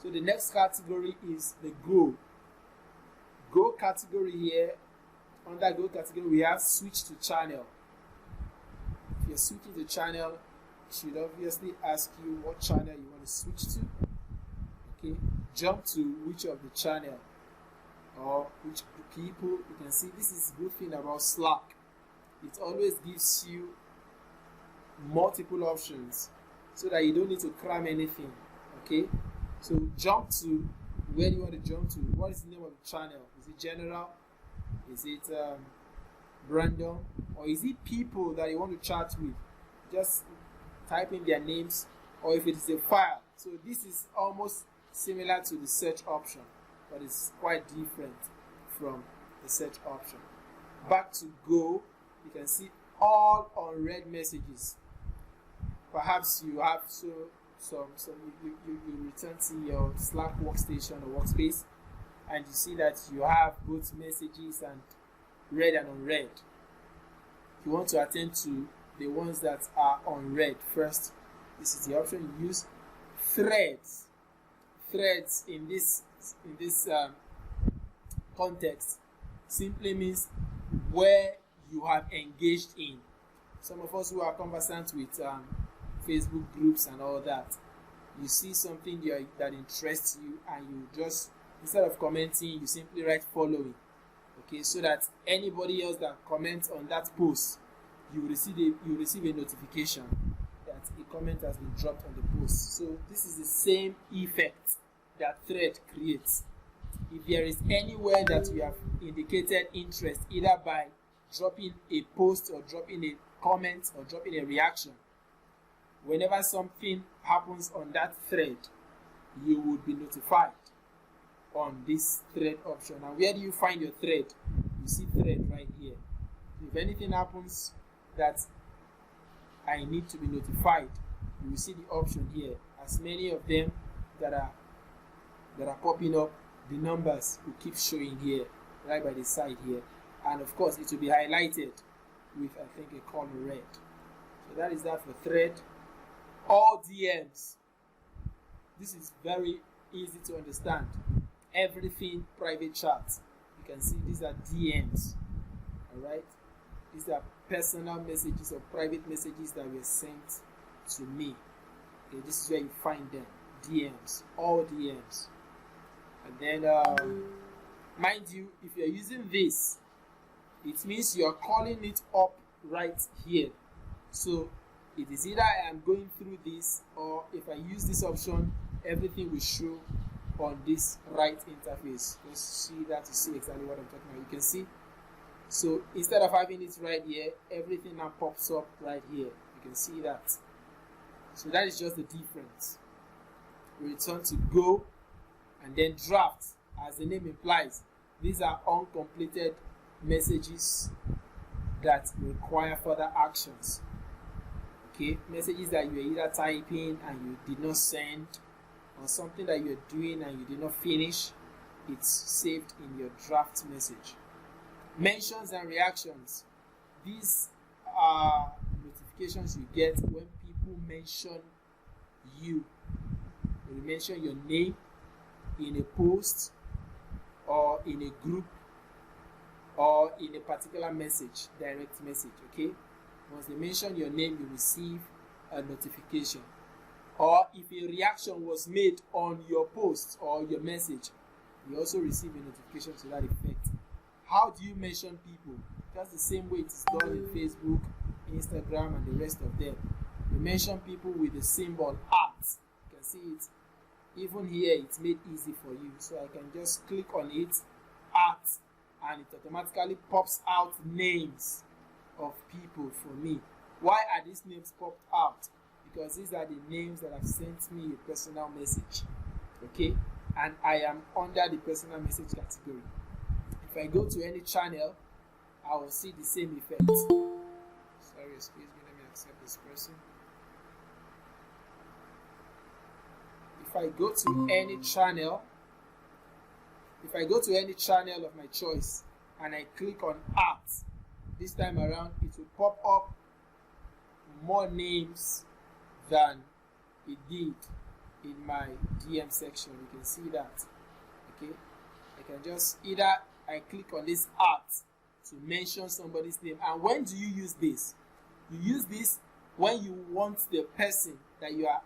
So the next category is the Go. Go category here. Under Go category, we have switch to channel. If you're switching to channel, it should obviously ask you what channel you want to switch to. Okay, jump to which of the channel or which people. You can see this is a good thing about Slack. It always gives you multiple options so that you don't need to cram anything. Okay, so jump to where you want to jump to. What is the name of the channel? Is it general? Is it random? Or is it people that you want to chat with? Just type in their names, or if it is a file. So this is almost similar to the search option, but it's quite different from the search option. Back to Go, you can see all unread messages. Perhaps you have you return to your Slack workstation or workspace, and you see that you have both messages and read and unread. If you want to attend to the ones that are unread first, this is the option you use. Threads. Threads in this context simply means where you have engaged in. Some of us who are conversant with Facebook groups and all that, you see something that interests you, and you just, instead of commenting, you simply write following. Okay, so that anybody else that comments on that post, you receive a notification that a comment has been dropped on the post. So this is the same effect that thread creates. If there is anywhere that you have indicated interest, either by dropping a post or dropping a comment or dropping a reaction, whenever something happens on that thread, you would be notified on this thread option. And where do you find your thread? You see thread right here. If anything happens that I need to be notified, you will see the option here. As many of them that are popping up, the numbers will keep showing here, right by the side here. And of course, it will be highlighted with, I think, a color red. So that is that for thread. All DMs. This is very easy to understand. Everything private chat. You can see these are DMs. Alright? These are personal messages or private messages that were sent to me. Okay, this is where you find them. DMs. All DMs. And then, mind you, if you're using this, it means you're calling it up right here. So it is either I am going through this, or if I use this option, everything will show on this right interface. Just see that to see exactly what I'm talking about. You can see. So instead of having it right here, everything now pops up right here. You can see that. So that is just the difference. We return to Go, and then draft. As the name implies, these are uncompleted messages that require further actions. Okay, messages that you were either typing and you did not send, or something that you're doing and you did not finish, it's saved in your draft message. Mentions and reactions. These are notifications you get when people mention you. They will mention your name in a post or in a group or in a particular message, direct message. Okay, once they mention your name, you receive a notification. Or if a reaction was made on your post or your message, you also receive a notification to that effect. How do you mention people? That's the same way it is done in Facebook, Instagram, and the rest of them. You mention people with the symbol @ You can see it. Even here, it's made easy for you. So I can just click on it, @ and it automatically pops out names of people for me. Why are these names popped out? Because these are the names that have sent me a personal message. Okay, and I am under the personal message category. If I go to any channel, I will see the same effect. Sorry, excuse me, let me accept this person. If I go to any channel of my choice and I click on art, this time around it will pop up more names than it did in my DM section. You can see that. Okay, I can just either I click on this art to mention somebody's name. And when do you use this? You use this when you want the person that you are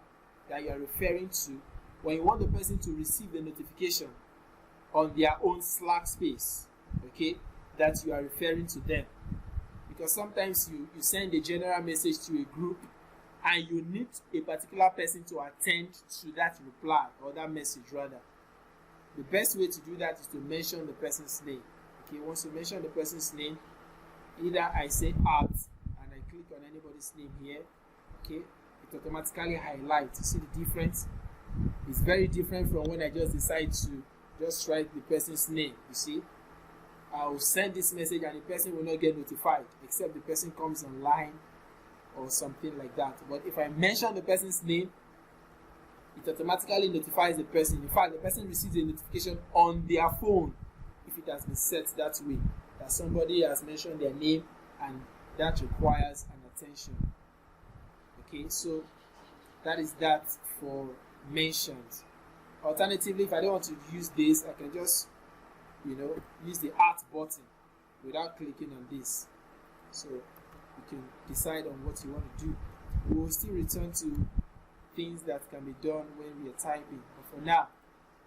referring to, when you want the person to receive the notification on their own Slack space, okay, that you are referring to them. Because sometimes you send a general message to a group and you need a particular person to attend to that reply, or that message rather. The best way to do that is to mention the person's name. Okay, once you mention the person's name, either I say art and I click on anybody's name here, okay, it automatically highlights. You see the difference? It's very different from when I just decide to just write the person's name. You see, I will send this message and the person will not get notified except the person comes online or something like that. But if I mention the person's name, it automatically notifies the person. In fact, the person receives a notification on their phone if it has been set that way, that somebody has mentioned their name and that requires an attention. Okay, so that is that for mentions. Alternatively, if I don't want to use this, I can just use the art button without clicking on this. So you can decide on what you want to do. We will still return to things that can be done when we are typing, but for now,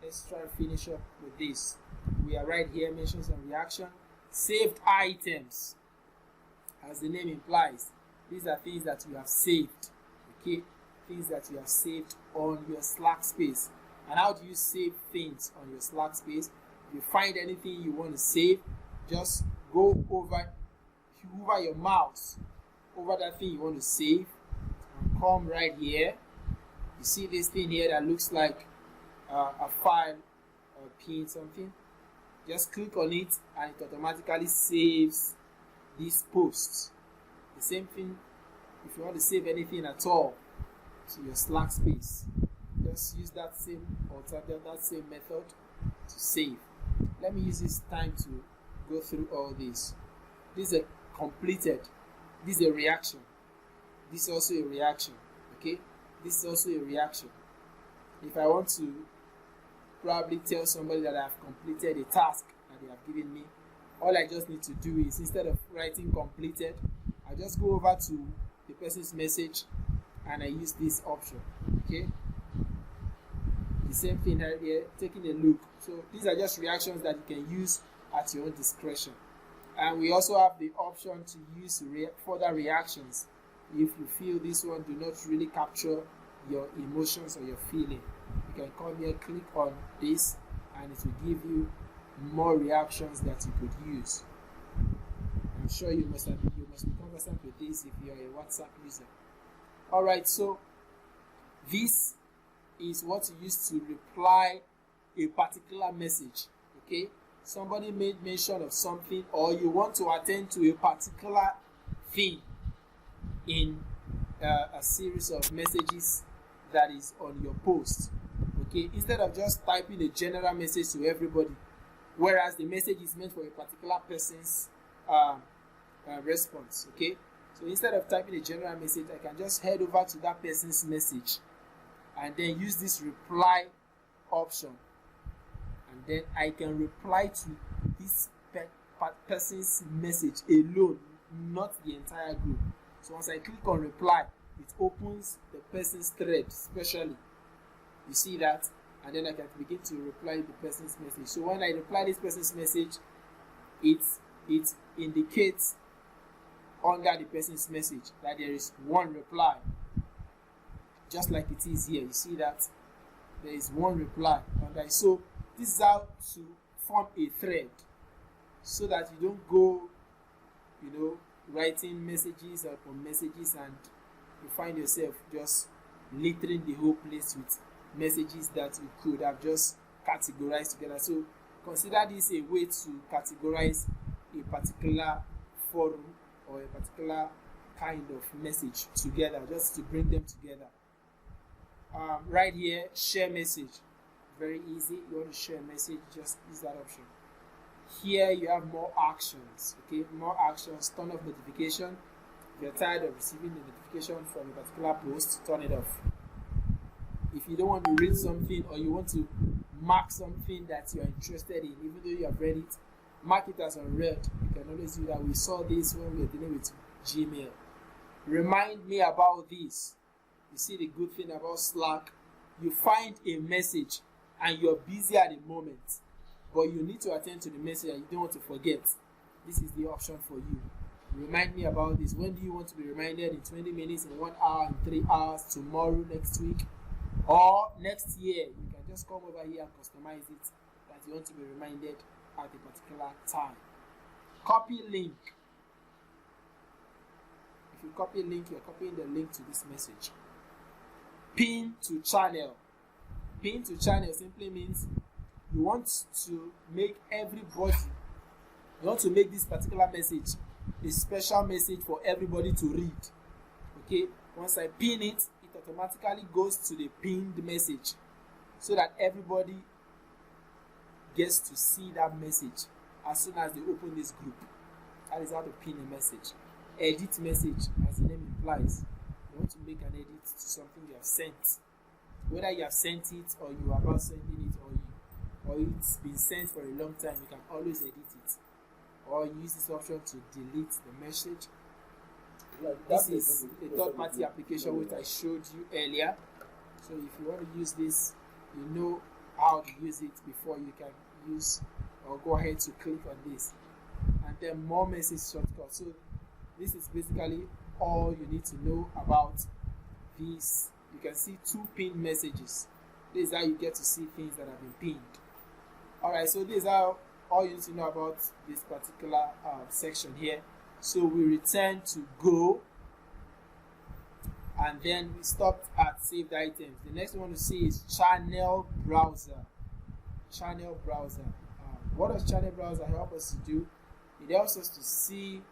let's try to finish up with this. We are right here, mentions and reaction. Saved items, as the name implies, these are things that you have saved. Okay, things that you have saved on your Slack space. And how do you save things on your Slack space? If you find anything you want to save, just go over your mouse over that thing you want to save and come right here. You see this thing here that looks like a file or a pin something. Just click on it and it automatically saves these posts. The same thing if you want to save anything at all to your Slack space. Just use that same method to save. Let me use this time to go through all this. This is a completed. This is a reaction. This is also a reaction. Okay? This is also a reaction. If I want to probably tell somebody that I have completed a task that they have given me, all I just need to do is, instead of writing completed, I just go over to the person's message and I use this option. Okay? The same thing right here, taking a look. So these are just reactions that you can use at your own discretion. And we also have the option to use further reactions if you feel this one do not really capture your emotions or your feeling. You can come here, click on this, and it will give you more reactions that you could use. I'm sure you must be conversant with this if you are a WhatsApp user. Alright, so this is what you use to reply a particular message. Okay, somebody made mention of something, or you want to attend to a particular thing in a series of messages that is on your post. Okay, instead of just typing a general message to everybody, whereas the message is meant for a particular person's response. Okay, so instead of typing a general message, I can just head over to that person's message and then use this reply option, and then I can reply to this person's message alone, not the entire group. So once I click on reply, it opens the person's thread specially. You see that? And then I can begin to reply the person's message. So when I reply this person's message, it indicates under the person's message that there is one reply. Just like it is here. You see that? There is one reply under it. So this is how to form a thread, so that you don't go, writing messages upon messages and you find yourself just littering the whole place with messages that you could have just categorized together. So consider this a way to categorize a particular forum or a particular kind of message together, just to bring them together. Right here, share message. Very easy. You want to share a message, just use that option. Here you have more actions. Okay, more actions. Turn off notification. If you're tired of receiving the notification from a particular post, turn it off. if you don't want to read something or you want to mark something that you are interested in, even though you have read it, mark it as unread. You can always do that. We saw this when we were dealing with Gmail. Remind me about this. You see the good thing about Slack, you find a message and you're busy at the moment, but you need to attend to the message and you don't want to forget. This is the option for you. Remind me about this. When do you want to be reminded? In 20 minutes, in 1 hour, in 3 hours, tomorrow, next week, or next year? You can just come over here and customize it that you want to be reminded at a particular time. Copy link. If you copy link, you're copying the link to this message. Pin to channel. Pin to channel simply means you want to make everybody, you want to make this particular message a special message for everybody to read. Okay, once I pin it, it automatically goes to the pinned message so that everybody gets to see that message as soon as they open this group. That is how to pin a message. Edit message, as the name implies. You want to make an edit to something you have sent. Whether you have sent it or you are about sending it or it's been sent for a long time, you can always edit it. Or use this option to delete the message. This is a third-party application which I showed you earlier. So if you want to use this, you know how to use it before you can use or go ahead to click on this. And then more message shortcut. So this is basically all you need to know about this. You can see 2 pinned messages. This is how you get to see things that have been pinned. Alright, so this is how all you need to know about this particular section here. So we return to Go, and then we stopped at saved items. The next one to see is Channel Browser. Channel Browser. What does Channel Browser help us to do? It helps us to see.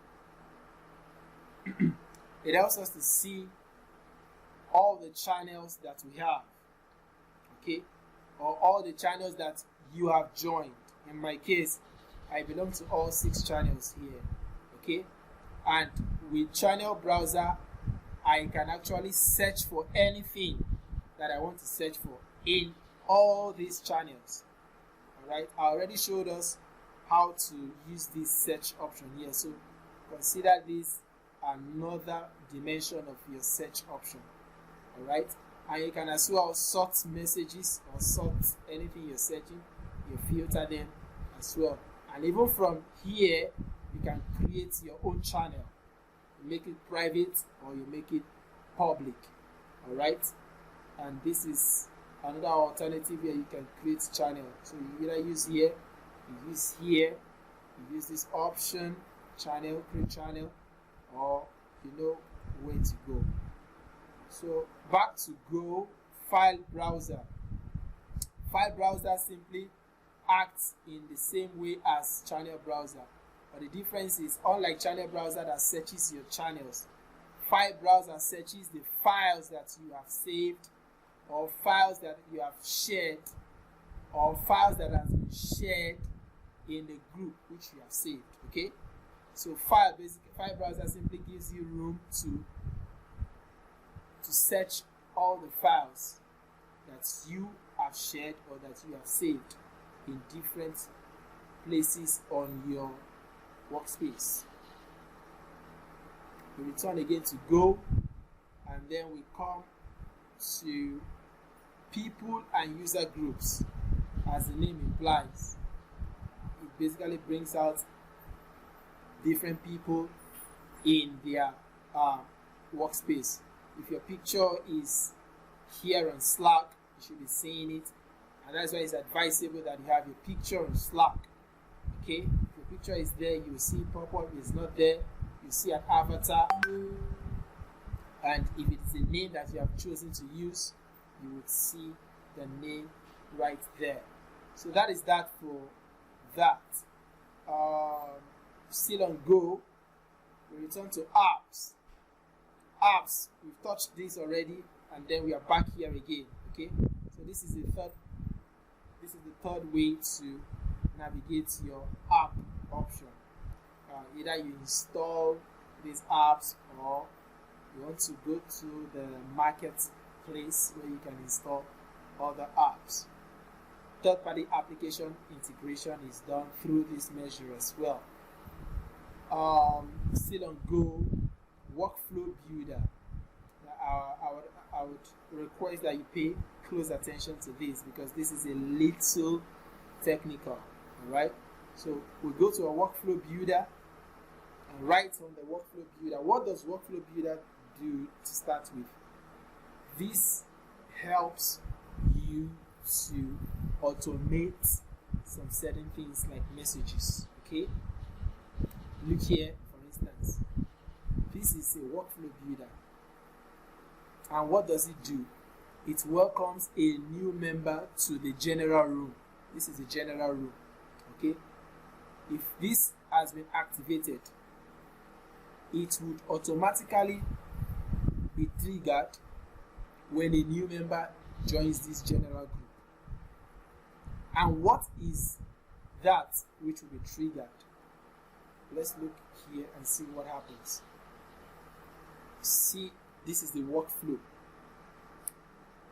It helps us to see all the channels that we have. Okay, or all the channels that you have joined. In my case, I belong to all 6 channels here. Okay, and with Channel Browser, I can actually search for anything that I want to search for in all these channels. Alright, I already showed us how to use this search option here. So consider this another dimension of your search option. Alright, and you can as well sort messages or sort anything you're searching. You filter them as well, and even from here you can create your own channel. You make it private or you make it public. All right, and this is another alternative where you can create channel. So you either use here, you use this option, channel, create channel, or you know where to go. So back to Go. File browser. File browser simply acts in the same way as channel browser, but the difference is, unlike channel browser that searches your channels, file browser searches the files that you have saved, or files that you have shared, or files that have been shared in the group which you have saved. Okay, so file browser simply gives you room to search all the files that you have shared or that you have saved in different places on your workspace. We return again to Go, and then we come to people and user groups. As the name implies, it basically brings out different people in their workspace. If your picture is here on Slack, you should be seeing it. And that's why it's advisable that you have your picture on Slack. Okay, if your picture is there, you will see pop-up. If it's not there, you see an avatar. And if it's a name that you have chosen to use, you would see the name right there. So that is that for that. Still on Go, we return to apps. Apps, we've touched this already, and then we are back here again. Okay, so this is the third way to navigate your app option. Either you install these apps or you want to go to the place where you can install other apps. Third-party application integration is done through this measure as well. Still on Go, workflow builder. I would request that you pay close attention to this because this is a little technical. All right. So we go to a workflow builder and right on the workflow builder. What does workflow builder do to start with? This helps you to automate some certain things like messages. Okay. Look here, for instance. This is a workflow builder. And what does it do? It welcomes a new member to the general room. This is the general room. Okay? If this has been activated, it would automatically be triggered when a new member joins this general group. And what is that which will be triggered? Let's look here and see what happens. See, this is the workflow.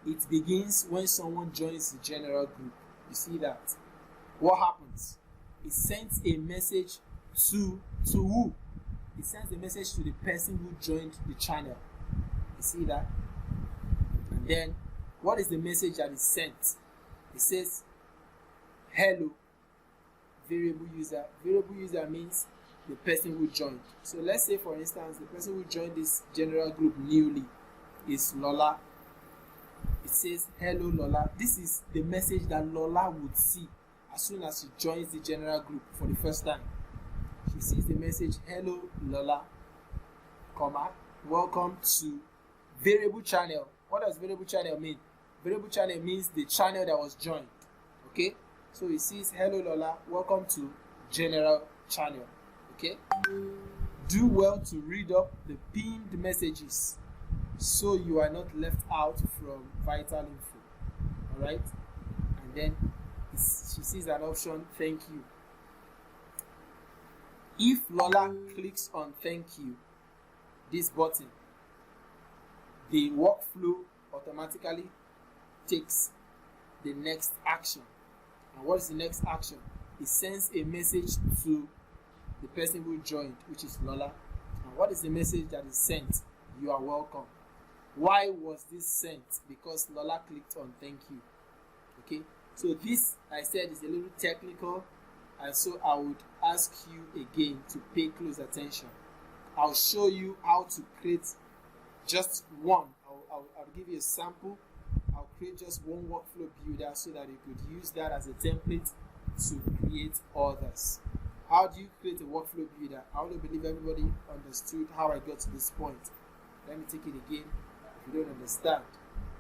It begins when someone joins the general group. You see that? What happens? It sends a message to who? It sends a message to the person who joined the channel. You see that? And then, what is the message that is sent? It says, hello, variable user. Variable user means the person who joined. So let's say, for instance, the person who joined this general group newly is Lola. It says, hello Lola. This is the message that Lola would see as soon as she joins the general group for the first time. She sees the message, hello Lola, comma, welcome to variable channel. What does variable channel mean? Variable channel means the channel that was joined. Okay? So it says, hello Lola, welcome to general channel. Okay? Do well to read up the pinned messages so you are not left out from vital info. Alright? And then she sees an option, thank you. If Lola clicks on thank you, this button, the workflow automatically takes the next action. And what is the next action? It sends a message to the person who joined, which is Lola. And what is the message that is sent? You are welcome. Why was this sent? Because Lola clicked on thank you. Okay, so this, I said, is a little technical, and so I would ask you again to pay close attention. I'll show you how to create just one. I'll give you a sample. I'll create just one workflow builder so that you could use that as a template to create others. How do you create a workflow builder? I want to believe everybody understood how I got to this point. Let me take it again. If you don't understand,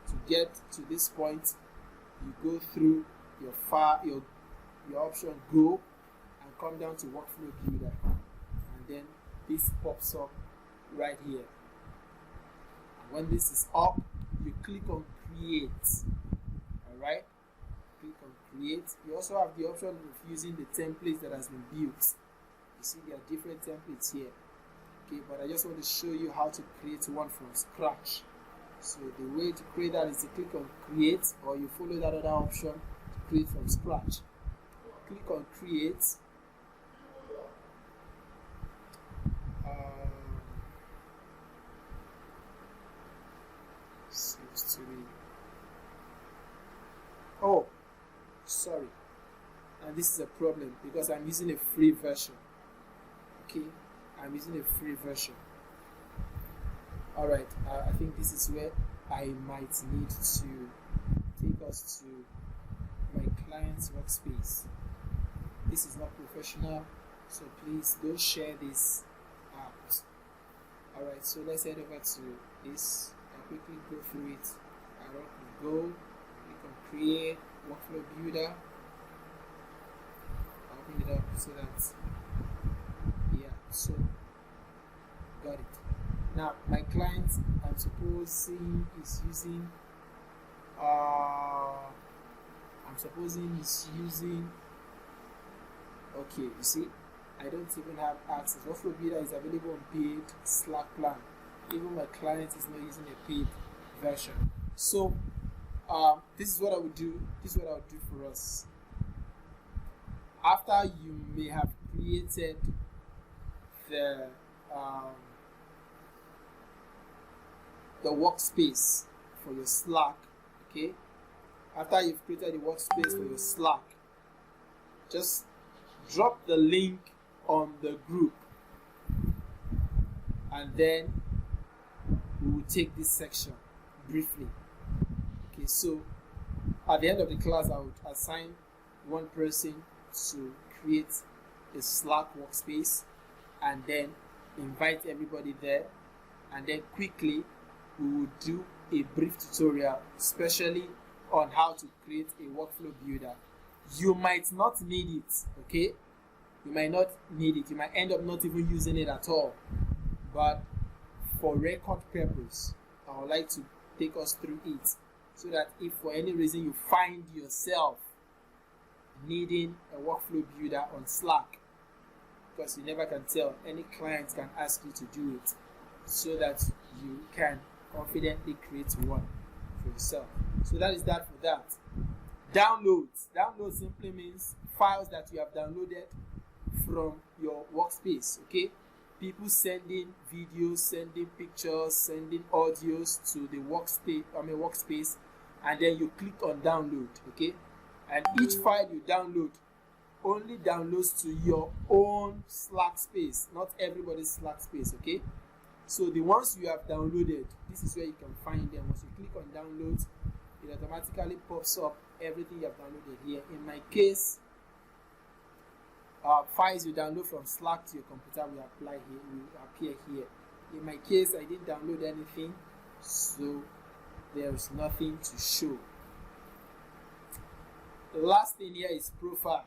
to get to this point, you go through your option Go and come down to workflow builder, and then this pops up right here. And when this is up, you click on create. All right, click on create. You also have the option of using the templates that has been built. You see there are different templates here. Okay, but I just want to show you how to create one from scratch. So the way to create that is to click on create, or you follow that other option to create from scratch. Click on create. Seems to be. Oh, sorry. And this is a problem because I'm using a free version. Okay, I'm using a free version. Alright, I think this is where I might need to take us to my client's workspace. This is not professional, so please don't share this out. Alright, so let's head over to this and quickly go through it. I want to go, click on create, workflow builder. I'll open it up so that, yeah, so got it. Now, my client, I'm supposing is using, okay, you see, I don't even have access. Workflow Builder is available on paid Slack plan. Even my client is not using a paid version. So this is what I would do. This is what I would do for us. After you may have created the workspace for your Slack, okay? After you've created the workspace for your Slack, just drop the link on the group, and then we will take this section briefly. Okay, so at the end of the class, I would assign one person to create a Slack workspace and then invite everybody there, and then quickly we will do a brief tutorial, especially on how to create a workflow builder. You might not need it, okay? You might not need it. You might end up not even using it at all. But for record purpose, I would like to take us through it, so that if for any reason you find yourself needing a workflow builder on Slack, because you never can tell, any client can ask you to do it, so that you can confidently create one for yourself. So that is that for that. Downloads. Download simply means files that you have downloaded from your workspace, okay? People sending videos, sending pictures, sending audios to the workspace, and then you click on download, okay? And each file you download only downloads to your own Slack space, not everybody's Slack space, okay? So the ones you have downloaded, this is where you can find them. Once you click on downloads, it automatically pops up everything you have downloaded here. In my case, files you download from Slack to your computer will appear here. In my case, I didn't download anything, so there is nothing to show. The last thing here is profile.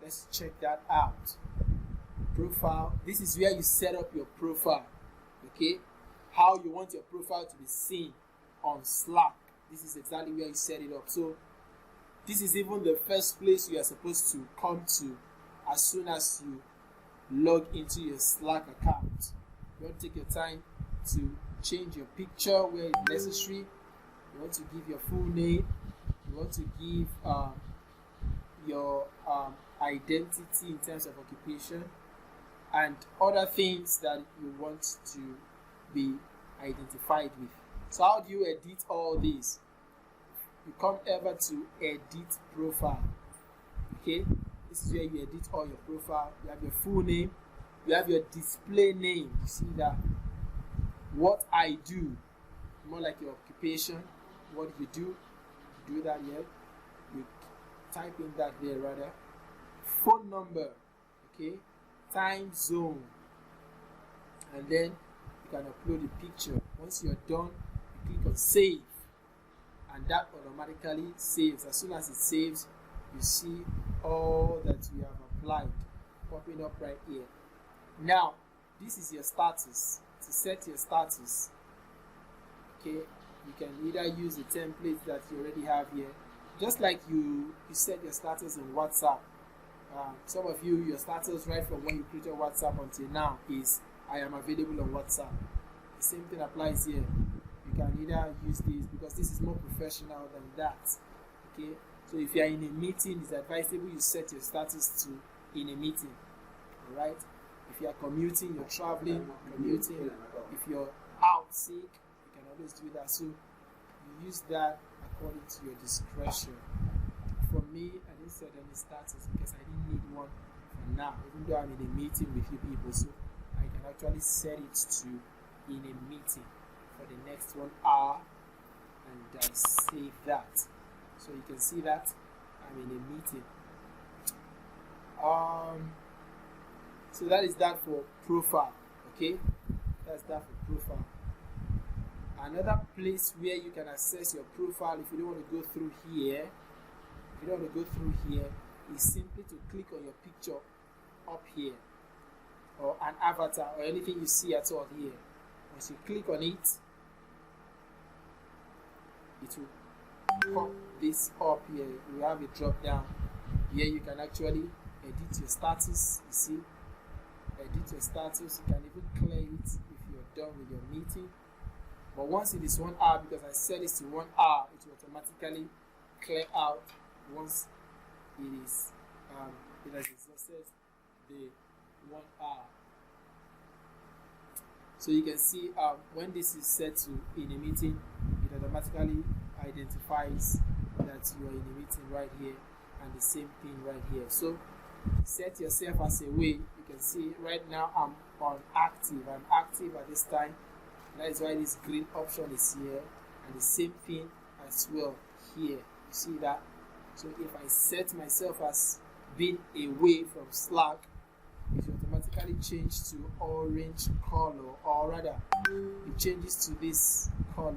Let's check that out. Profile. This is where you set up your profile, okay? How you want your profile to be seen on Slack. This is exactly where you set it up. So this is even the first place you are supposed to come to as soon as you log into your Slack account. You want to take your time to change your picture where it's necessary. You want to give your full name. You want to give your identity in terms of occupation, and other things that you want to be identified with. So how do you edit all these? You come over to edit profile, okay? This is where you edit all your profile. You have your full name, you have your display name. You see that what I do, more like your occupation, what you do that here. You type in that there rather. Phone number, okay? Time zone, and then you can upload a picture. Once you're done, you click on save, and that automatically saves. As soon as it saves, you see all that you have applied popping up right here. Now, this is your status. To set your status, okay, you can either use the template that you already have here, just like you set your status in WhatsApp. Some of you, your status right from when you create your WhatsApp until now is I am available on WhatsApp. The same thing applies here. You can either use this because this is more professional than that. Okay, so if you are in a meeting, it's advisable you set your status to in a meeting. All right. If you are commuting, you're traveling, commuting. If you're out sick, you can always do that. So you use that according to your discretion. For me, I didn't set any status because I didn't need one for now, even though I'm in a meeting with you people. So I can actually set it to in a meeting for the next 1 hour, and I save that. So you can see that I'm in a meeting. So that is that for profile, okay? That's that for profile. Another place where you can access your profile if you don't want to go through here, is simply to click on your picture up here, or an avatar, or anything you see at all here. Once you click on it, it will pop this up here. You have a drop down. Here you can actually edit your status, you see. Edit your status. You can even clear it if you're done with your meeting. But once it is 1 hour, because I set it to 1 hour, it will automatically clear out once it has exhausted the 1 hour. So you can see when this is set to in a meeting, it automatically identifies that you are in a meeting right here, and the same thing right here. So set yourself as a way. You can see right now I'm on active. I'm active at this time. That is why this green option is here, and the same thing as well here. You see that? So if I set myself as being away from Slack, it will automatically change to orange color, or rather it changes to this color,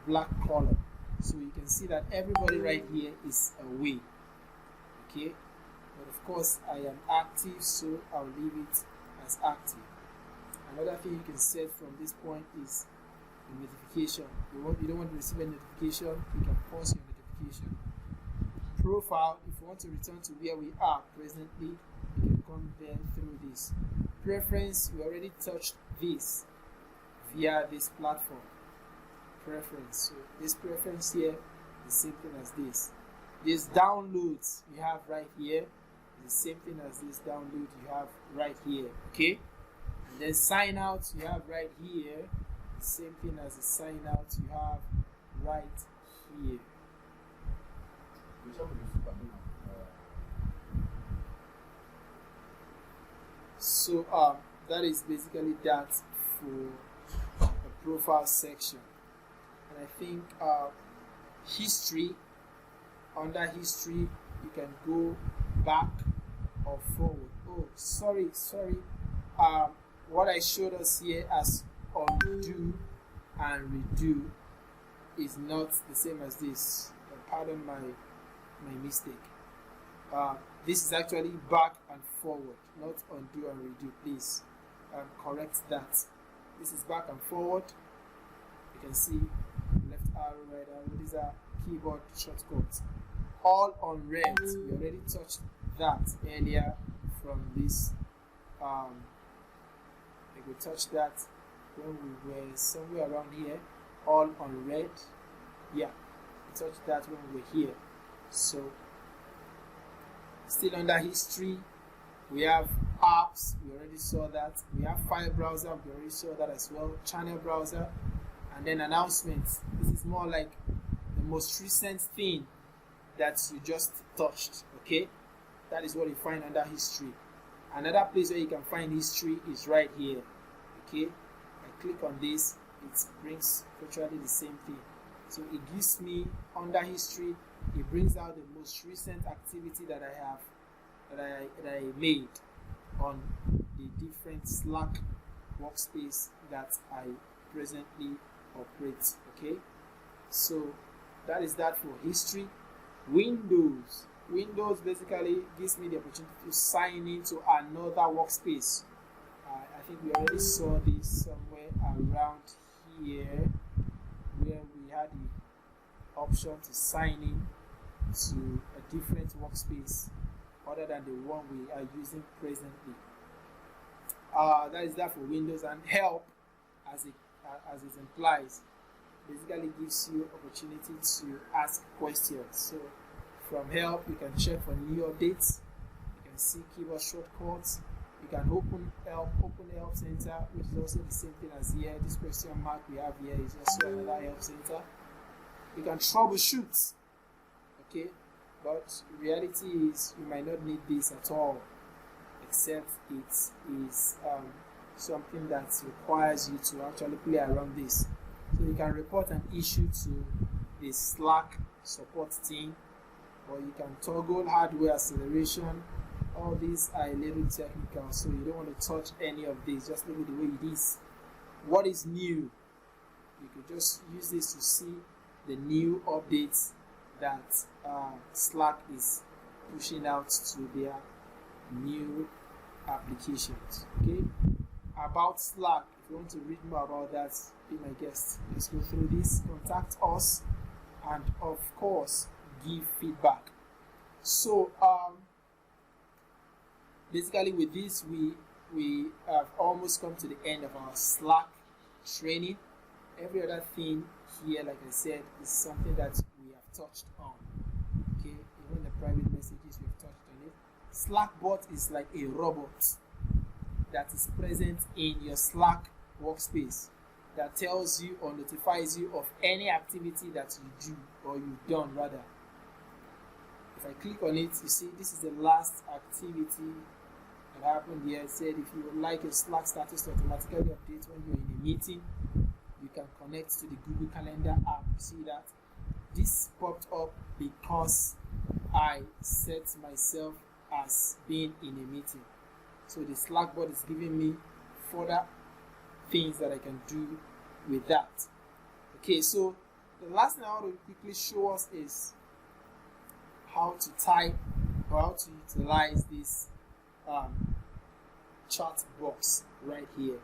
black color. So you can see that everybody right here is away. Okay, but of course I am active, so I'll leave it as active. Another thing you can set from this point is the notification. You don't want to receive a notification, you can pause your notification. Profile, if you want to return to where we are presently, you can come there through this. Preference, we already touched this via this platform. Preference, so this preference here is the same thing as this. This downloads you have right here is the same thing as this download you have right here. Okay, and then sign out you have right here, the same thing as the sign out you have right here. So that is basically that for the profile section. And I think history, under history you can go back or forward. Oh, sorry. What I showed us here as undo and redo is not the same as this. Pardon my mistake. This is actually back and forward, not undo and redo. Please correct that. This is back and forward. You can see left arrow, right arrow. These are keyboard shortcuts. All on red. We already touched that earlier from this. We touched that when we were somewhere around here. All on red. Yeah, we touched that when we were here. So still under history, we have apps. We already saw that. We have file browser. We already saw that as well. Channel browser, and then announcements. This is more like the most recent thing that you just touched. Okay, that is what you find under history. Another place where you can find history is right here. Okay, I click on this, it brings virtually the same thing. So it gives me under history, it brings out the most recent activity that I made on the different Slack workspace that I presently operate. Okay, so that is that for history. Windows basically gives me the opportunity to sign into another workspace. I think we already saw this somewhere around here, where we had the option to sign in to a different workspace other than the one we are using presently. That is that for Windows. And help, as it implies, basically gives you opportunity to ask questions. So from help, you can check for new updates. You can see keyboard shortcuts. You can open help center, which is also the same thing as here. This question mark we have here is also another help center. You can troubleshoot. Okay, but reality is you might not need this at all, except it is something that requires you to actually play around this. So you can report an issue to the Slack support team, or you can toggle hardware acceleration. All these are a little technical, so you don't want to touch any of these. Just leave it the way it is. What is new? You could just use this to see the new updates that Slack is pushing out to their new applications. Okay, about Slack, if you want to read more about that, be my guest. Let's go through this. Contact us, and of course give feedback. So basically with this we have almost come to the end of our Slack training. Every other thing here, like I said, is something that we have touched on. Okay, even the private messages we've touched on it. Slackbot is like a robot that is present in your Slack workspace that tells you or notifies you of any activity that you do or you've done rather. If I click on it, you see this is the last activity that happened here. It said if you would like your Slack status to automatically update when you're in a meeting, you can connect to the Google Calendar app. You see that? This popped up because I set myself as being in a meeting. So the Slackbot is giving me further things that I can do with that. Okay, so the last thing I want to quickly show us is how to type or how to utilize this chat box right here.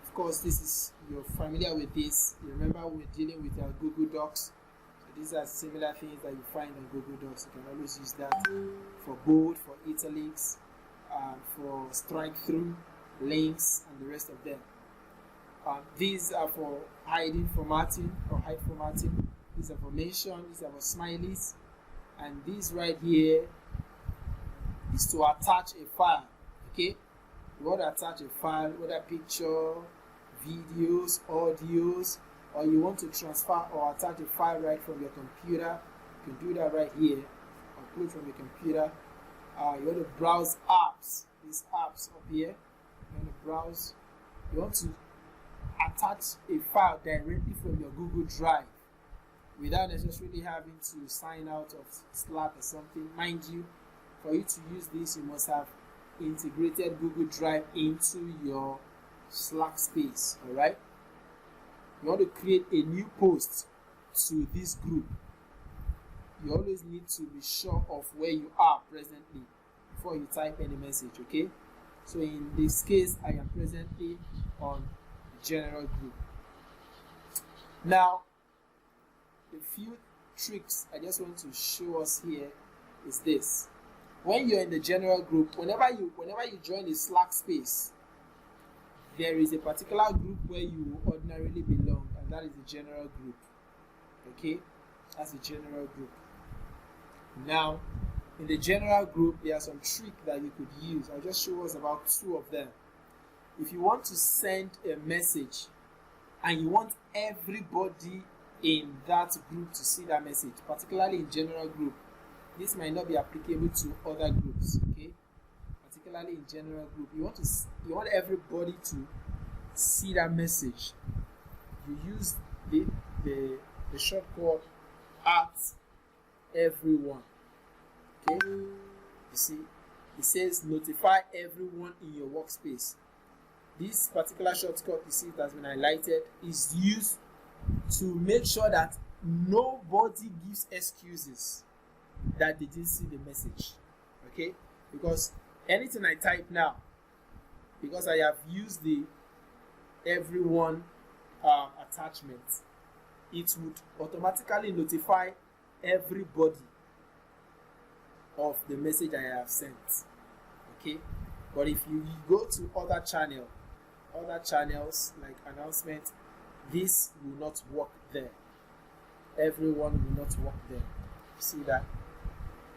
Of course, this is, you're familiar with this. You remember we're dealing with our Google Docs. So these are similar things that you find on Google Docs. You can always use that for bold, for italics, for strike through, links, and the rest of them. These are for hiding formatting or hide formatting. These are for mention, these are for smileys. And this right here is to attach a file. Okay? You want to attach a file, whether picture, videos, audios, or you want to transfer or attach a file right from your computer. You can do that right here. Upload from your computer. You want to browse apps. These apps up here. You want to browse. You want to attach a file directly from your Google Drive without necessarily having to sign out of Slack or something. Mind you, for you to use this, you must have integrated Google Drive into your Slack space. All right. You want to create a new post to this group. You always need to be sure of where you are presently before you type any message. Okay. So in this case, I am presently on the general group. Now, a few tricks I just want to show us here is this. When you're in the general group, whenever you join a Slack space, there is a particular group where you ordinarily belong, and that is the general group. Okay, that's the general group. Now, in the general group, there are some tricks that you could use. I'll just show us about two of them. If you want to send a message and you want everybody in that group to see that message, particularly in general group, this might not be applicable to other groups. Okay, particularly in general group, you want everybody to see that message. You use the shortcut @everyone. Okay, you see, it says notify everyone in your workspace. This particular shortcut, you see, it has been highlighted, is used to make sure that nobody gives excuses that they didn't see the message. Okay, because anything I type now, because I have used the everyone attachment, it would automatically notify everybody of the message I have sent. Okay, but if you go to other channels like announcement, this will not work there. Everyone will not work there. See that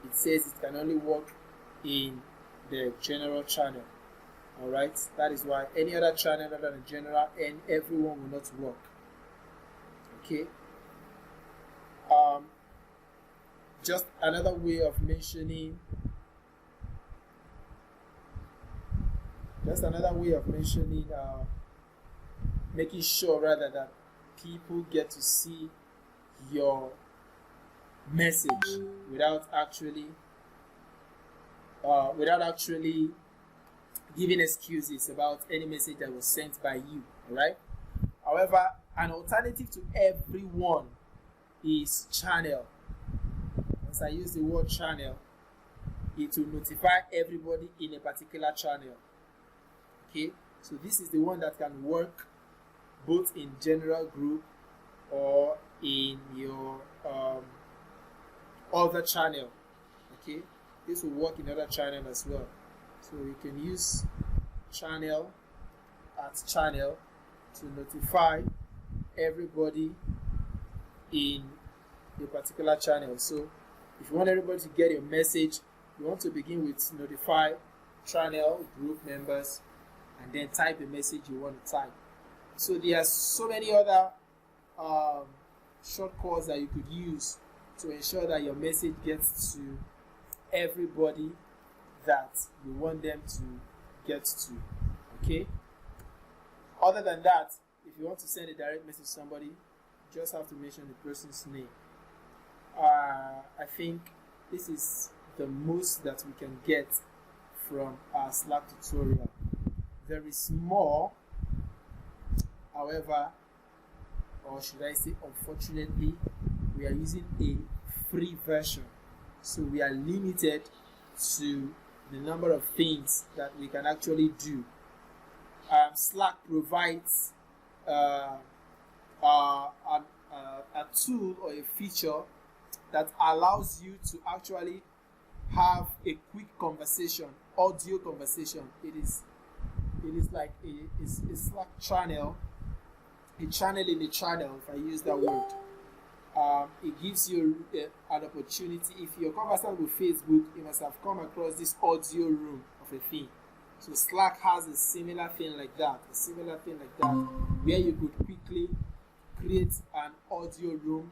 it says it can only work in the general channel. All right, that is why any other channel other than general and everyone will not work. Okay. Just another way of mentioning. Making sure rather that people get to see your message without actually giving excuses about any message that was sent by you. All right. However, an alternative to everyone is channel. Once I use the word channel, it will notify everybody in a particular channel. Okay, so this is the one that can work both in general group or in your other channel. Okay, this will work in other channel as well. So you can use channel to notify everybody in a particular channel. So if you want everybody to get your message, you want to begin with notify channel group members, and then type the message you want to type. So there are so many other shortcuts that you could use to ensure that your message gets to everybody that you want them to get to. Okay? Other than that, if you want to send a direct message to somebody, you just have to mention the person's name. I think this is the most that we can get from our Slack tutorial. There is more, however, or should I say unfortunately, we are using a free version, so we are limited to the number of things that we can actually do. Slack provides a tool or a feature that allows you to actually have a quick conversation, audio conversation. It is like a Slack channel, a channel in a channel, if I use that word. It gives you an opportunity. If you're conversant with Facebook, you must have come across this audio room of a thing. So Slack has a similar thing like that, where you could quickly create an audio room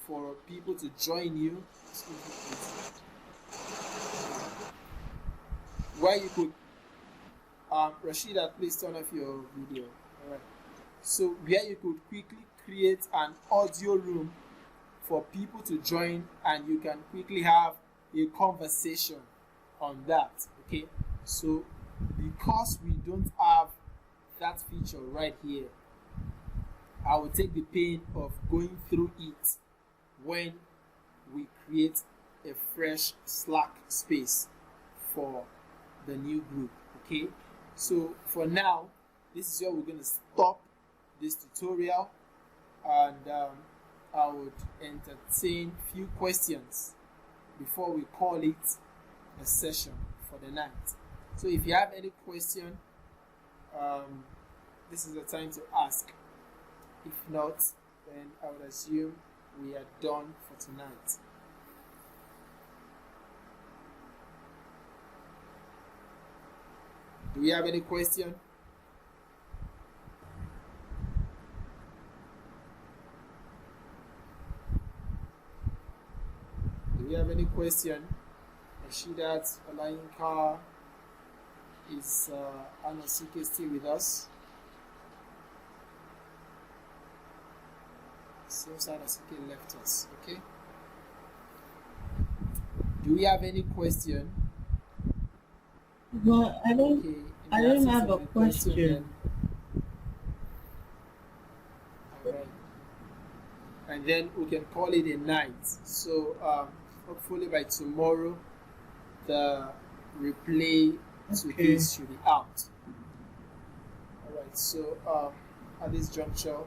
for people to join you. Where you could, Rashida, please turn off your video. All right. So where you could quickly create an audio room for people to join, and you can quickly have a conversation on that. Okay. So because we don't have that feature right here, I will take the pain of going through it when we create a fresh Slack space for the new group. Okay, so for now, this is where we're going to stop this tutorial, and I would entertain few questions before we call it a session for the night. So if you have any question, this is the time to ask. If not, then I would assume we are done for tonight. Do we have any question? Do we have any question? Rashidat Olayinka, is Anosike still with us? Seems Anosike left us. Okay. Do we have any question? Well, I don't. Okay. I don't have a question. All right. And then we can call it a night. So hopefully by tomorrow, the replay to this should be out. All right. So at this juncture,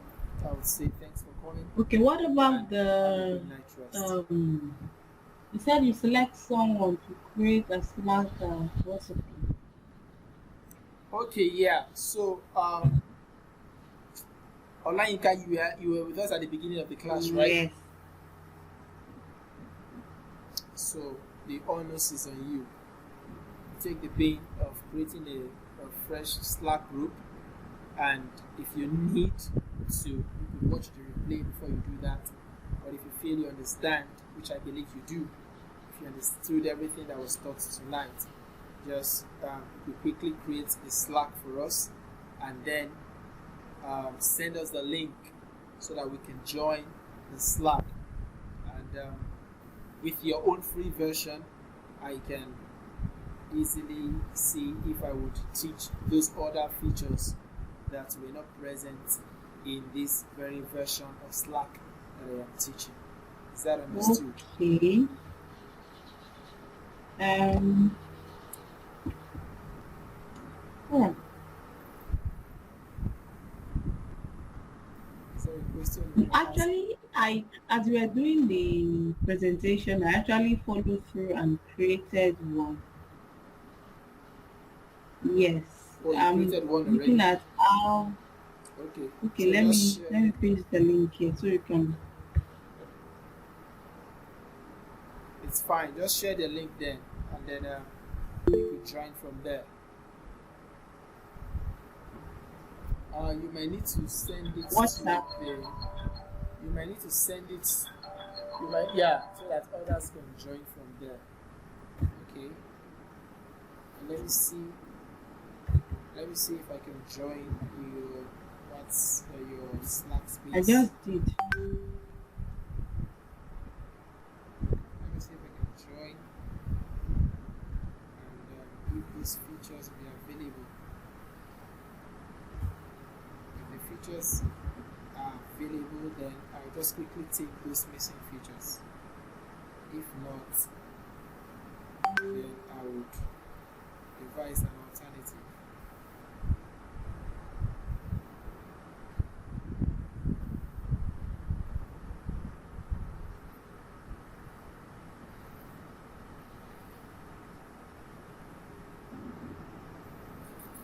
I would say thanks for calling. Okay. What about the you said you select someone to create a Slack recipe. Okay, yeah. So Olayinka, you were with us at the beginning of the class, right? Yes. So the onus is on you. Take the pain of creating a fresh Slack group, and if you need to, you can watch the replay before you do that. But if you feel you understand, which I believe you do, if you understood everything that was taught tonight, just you quickly create a Slack for us, and then send us the link so that we can join the Slack. And with your own free version, I can easily see if I would teach those other features that were not present in this very version of Slack that I am teaching. Is that understood? Okay. Is there a question? Actually, as we were doing the presentation, I actually followed through and created one. Yes. Oh, you created one already? Looking at how Okay. Okay, So let just me share. let me paste the link here so you can. It's fine. Just share the link then, and then you could join from there. You might need to send it What's to that? the. You might need to send it. You might, yeah, so that others can join from there. Okay. And let me see. Let me see if I can join your what's your Slack space. I just did. Let me see if I can join, and if these features will be available. If the features are available, then I'll just quickly take those missing features. If not, then I would devise an alternative.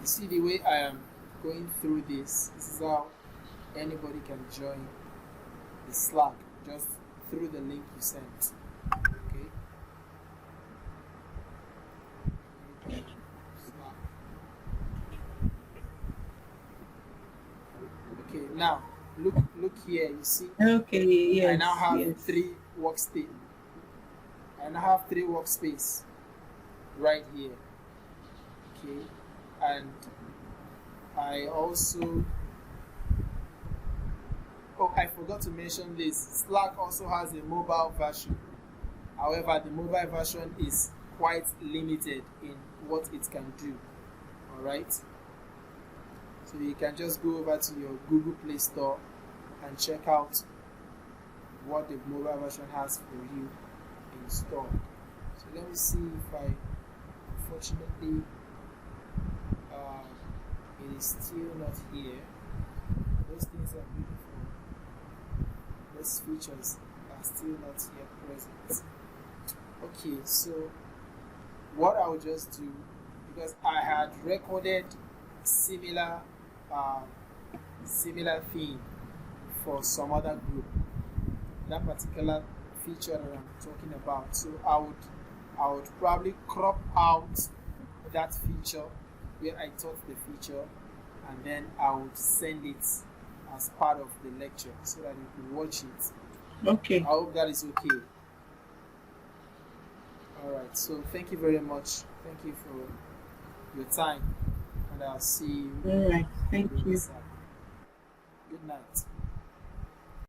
You see the way I am going through this is how anybody can join the Slack just through the link you sent. Okay. Slack. Okay, now look here, you see Okay, yes, I now have yes. three workspace right here. Okay. And I also I forgot to mention this. Slack also has a mobile version. However, the mobile version is quite limited in what it can do. Alright? So you can just go over to your Google Play Store and check out what the mobile version has for you installed. So let me see if I, unfortunately, it is still not here. Those things are beautiful. Those features are still not here present. Okay, so what I'll just do, because I had recorded similar thing for some other group, that particular feature that I'm talking about. So I would probably crop out that feature where I taught the feature, and then I would send it as part of the lecture so that you can watch it. Okay. I hope that is okay. Alright, so thank you very much. Thank you for your time, and I'll see you. All right. Thank you. Good night.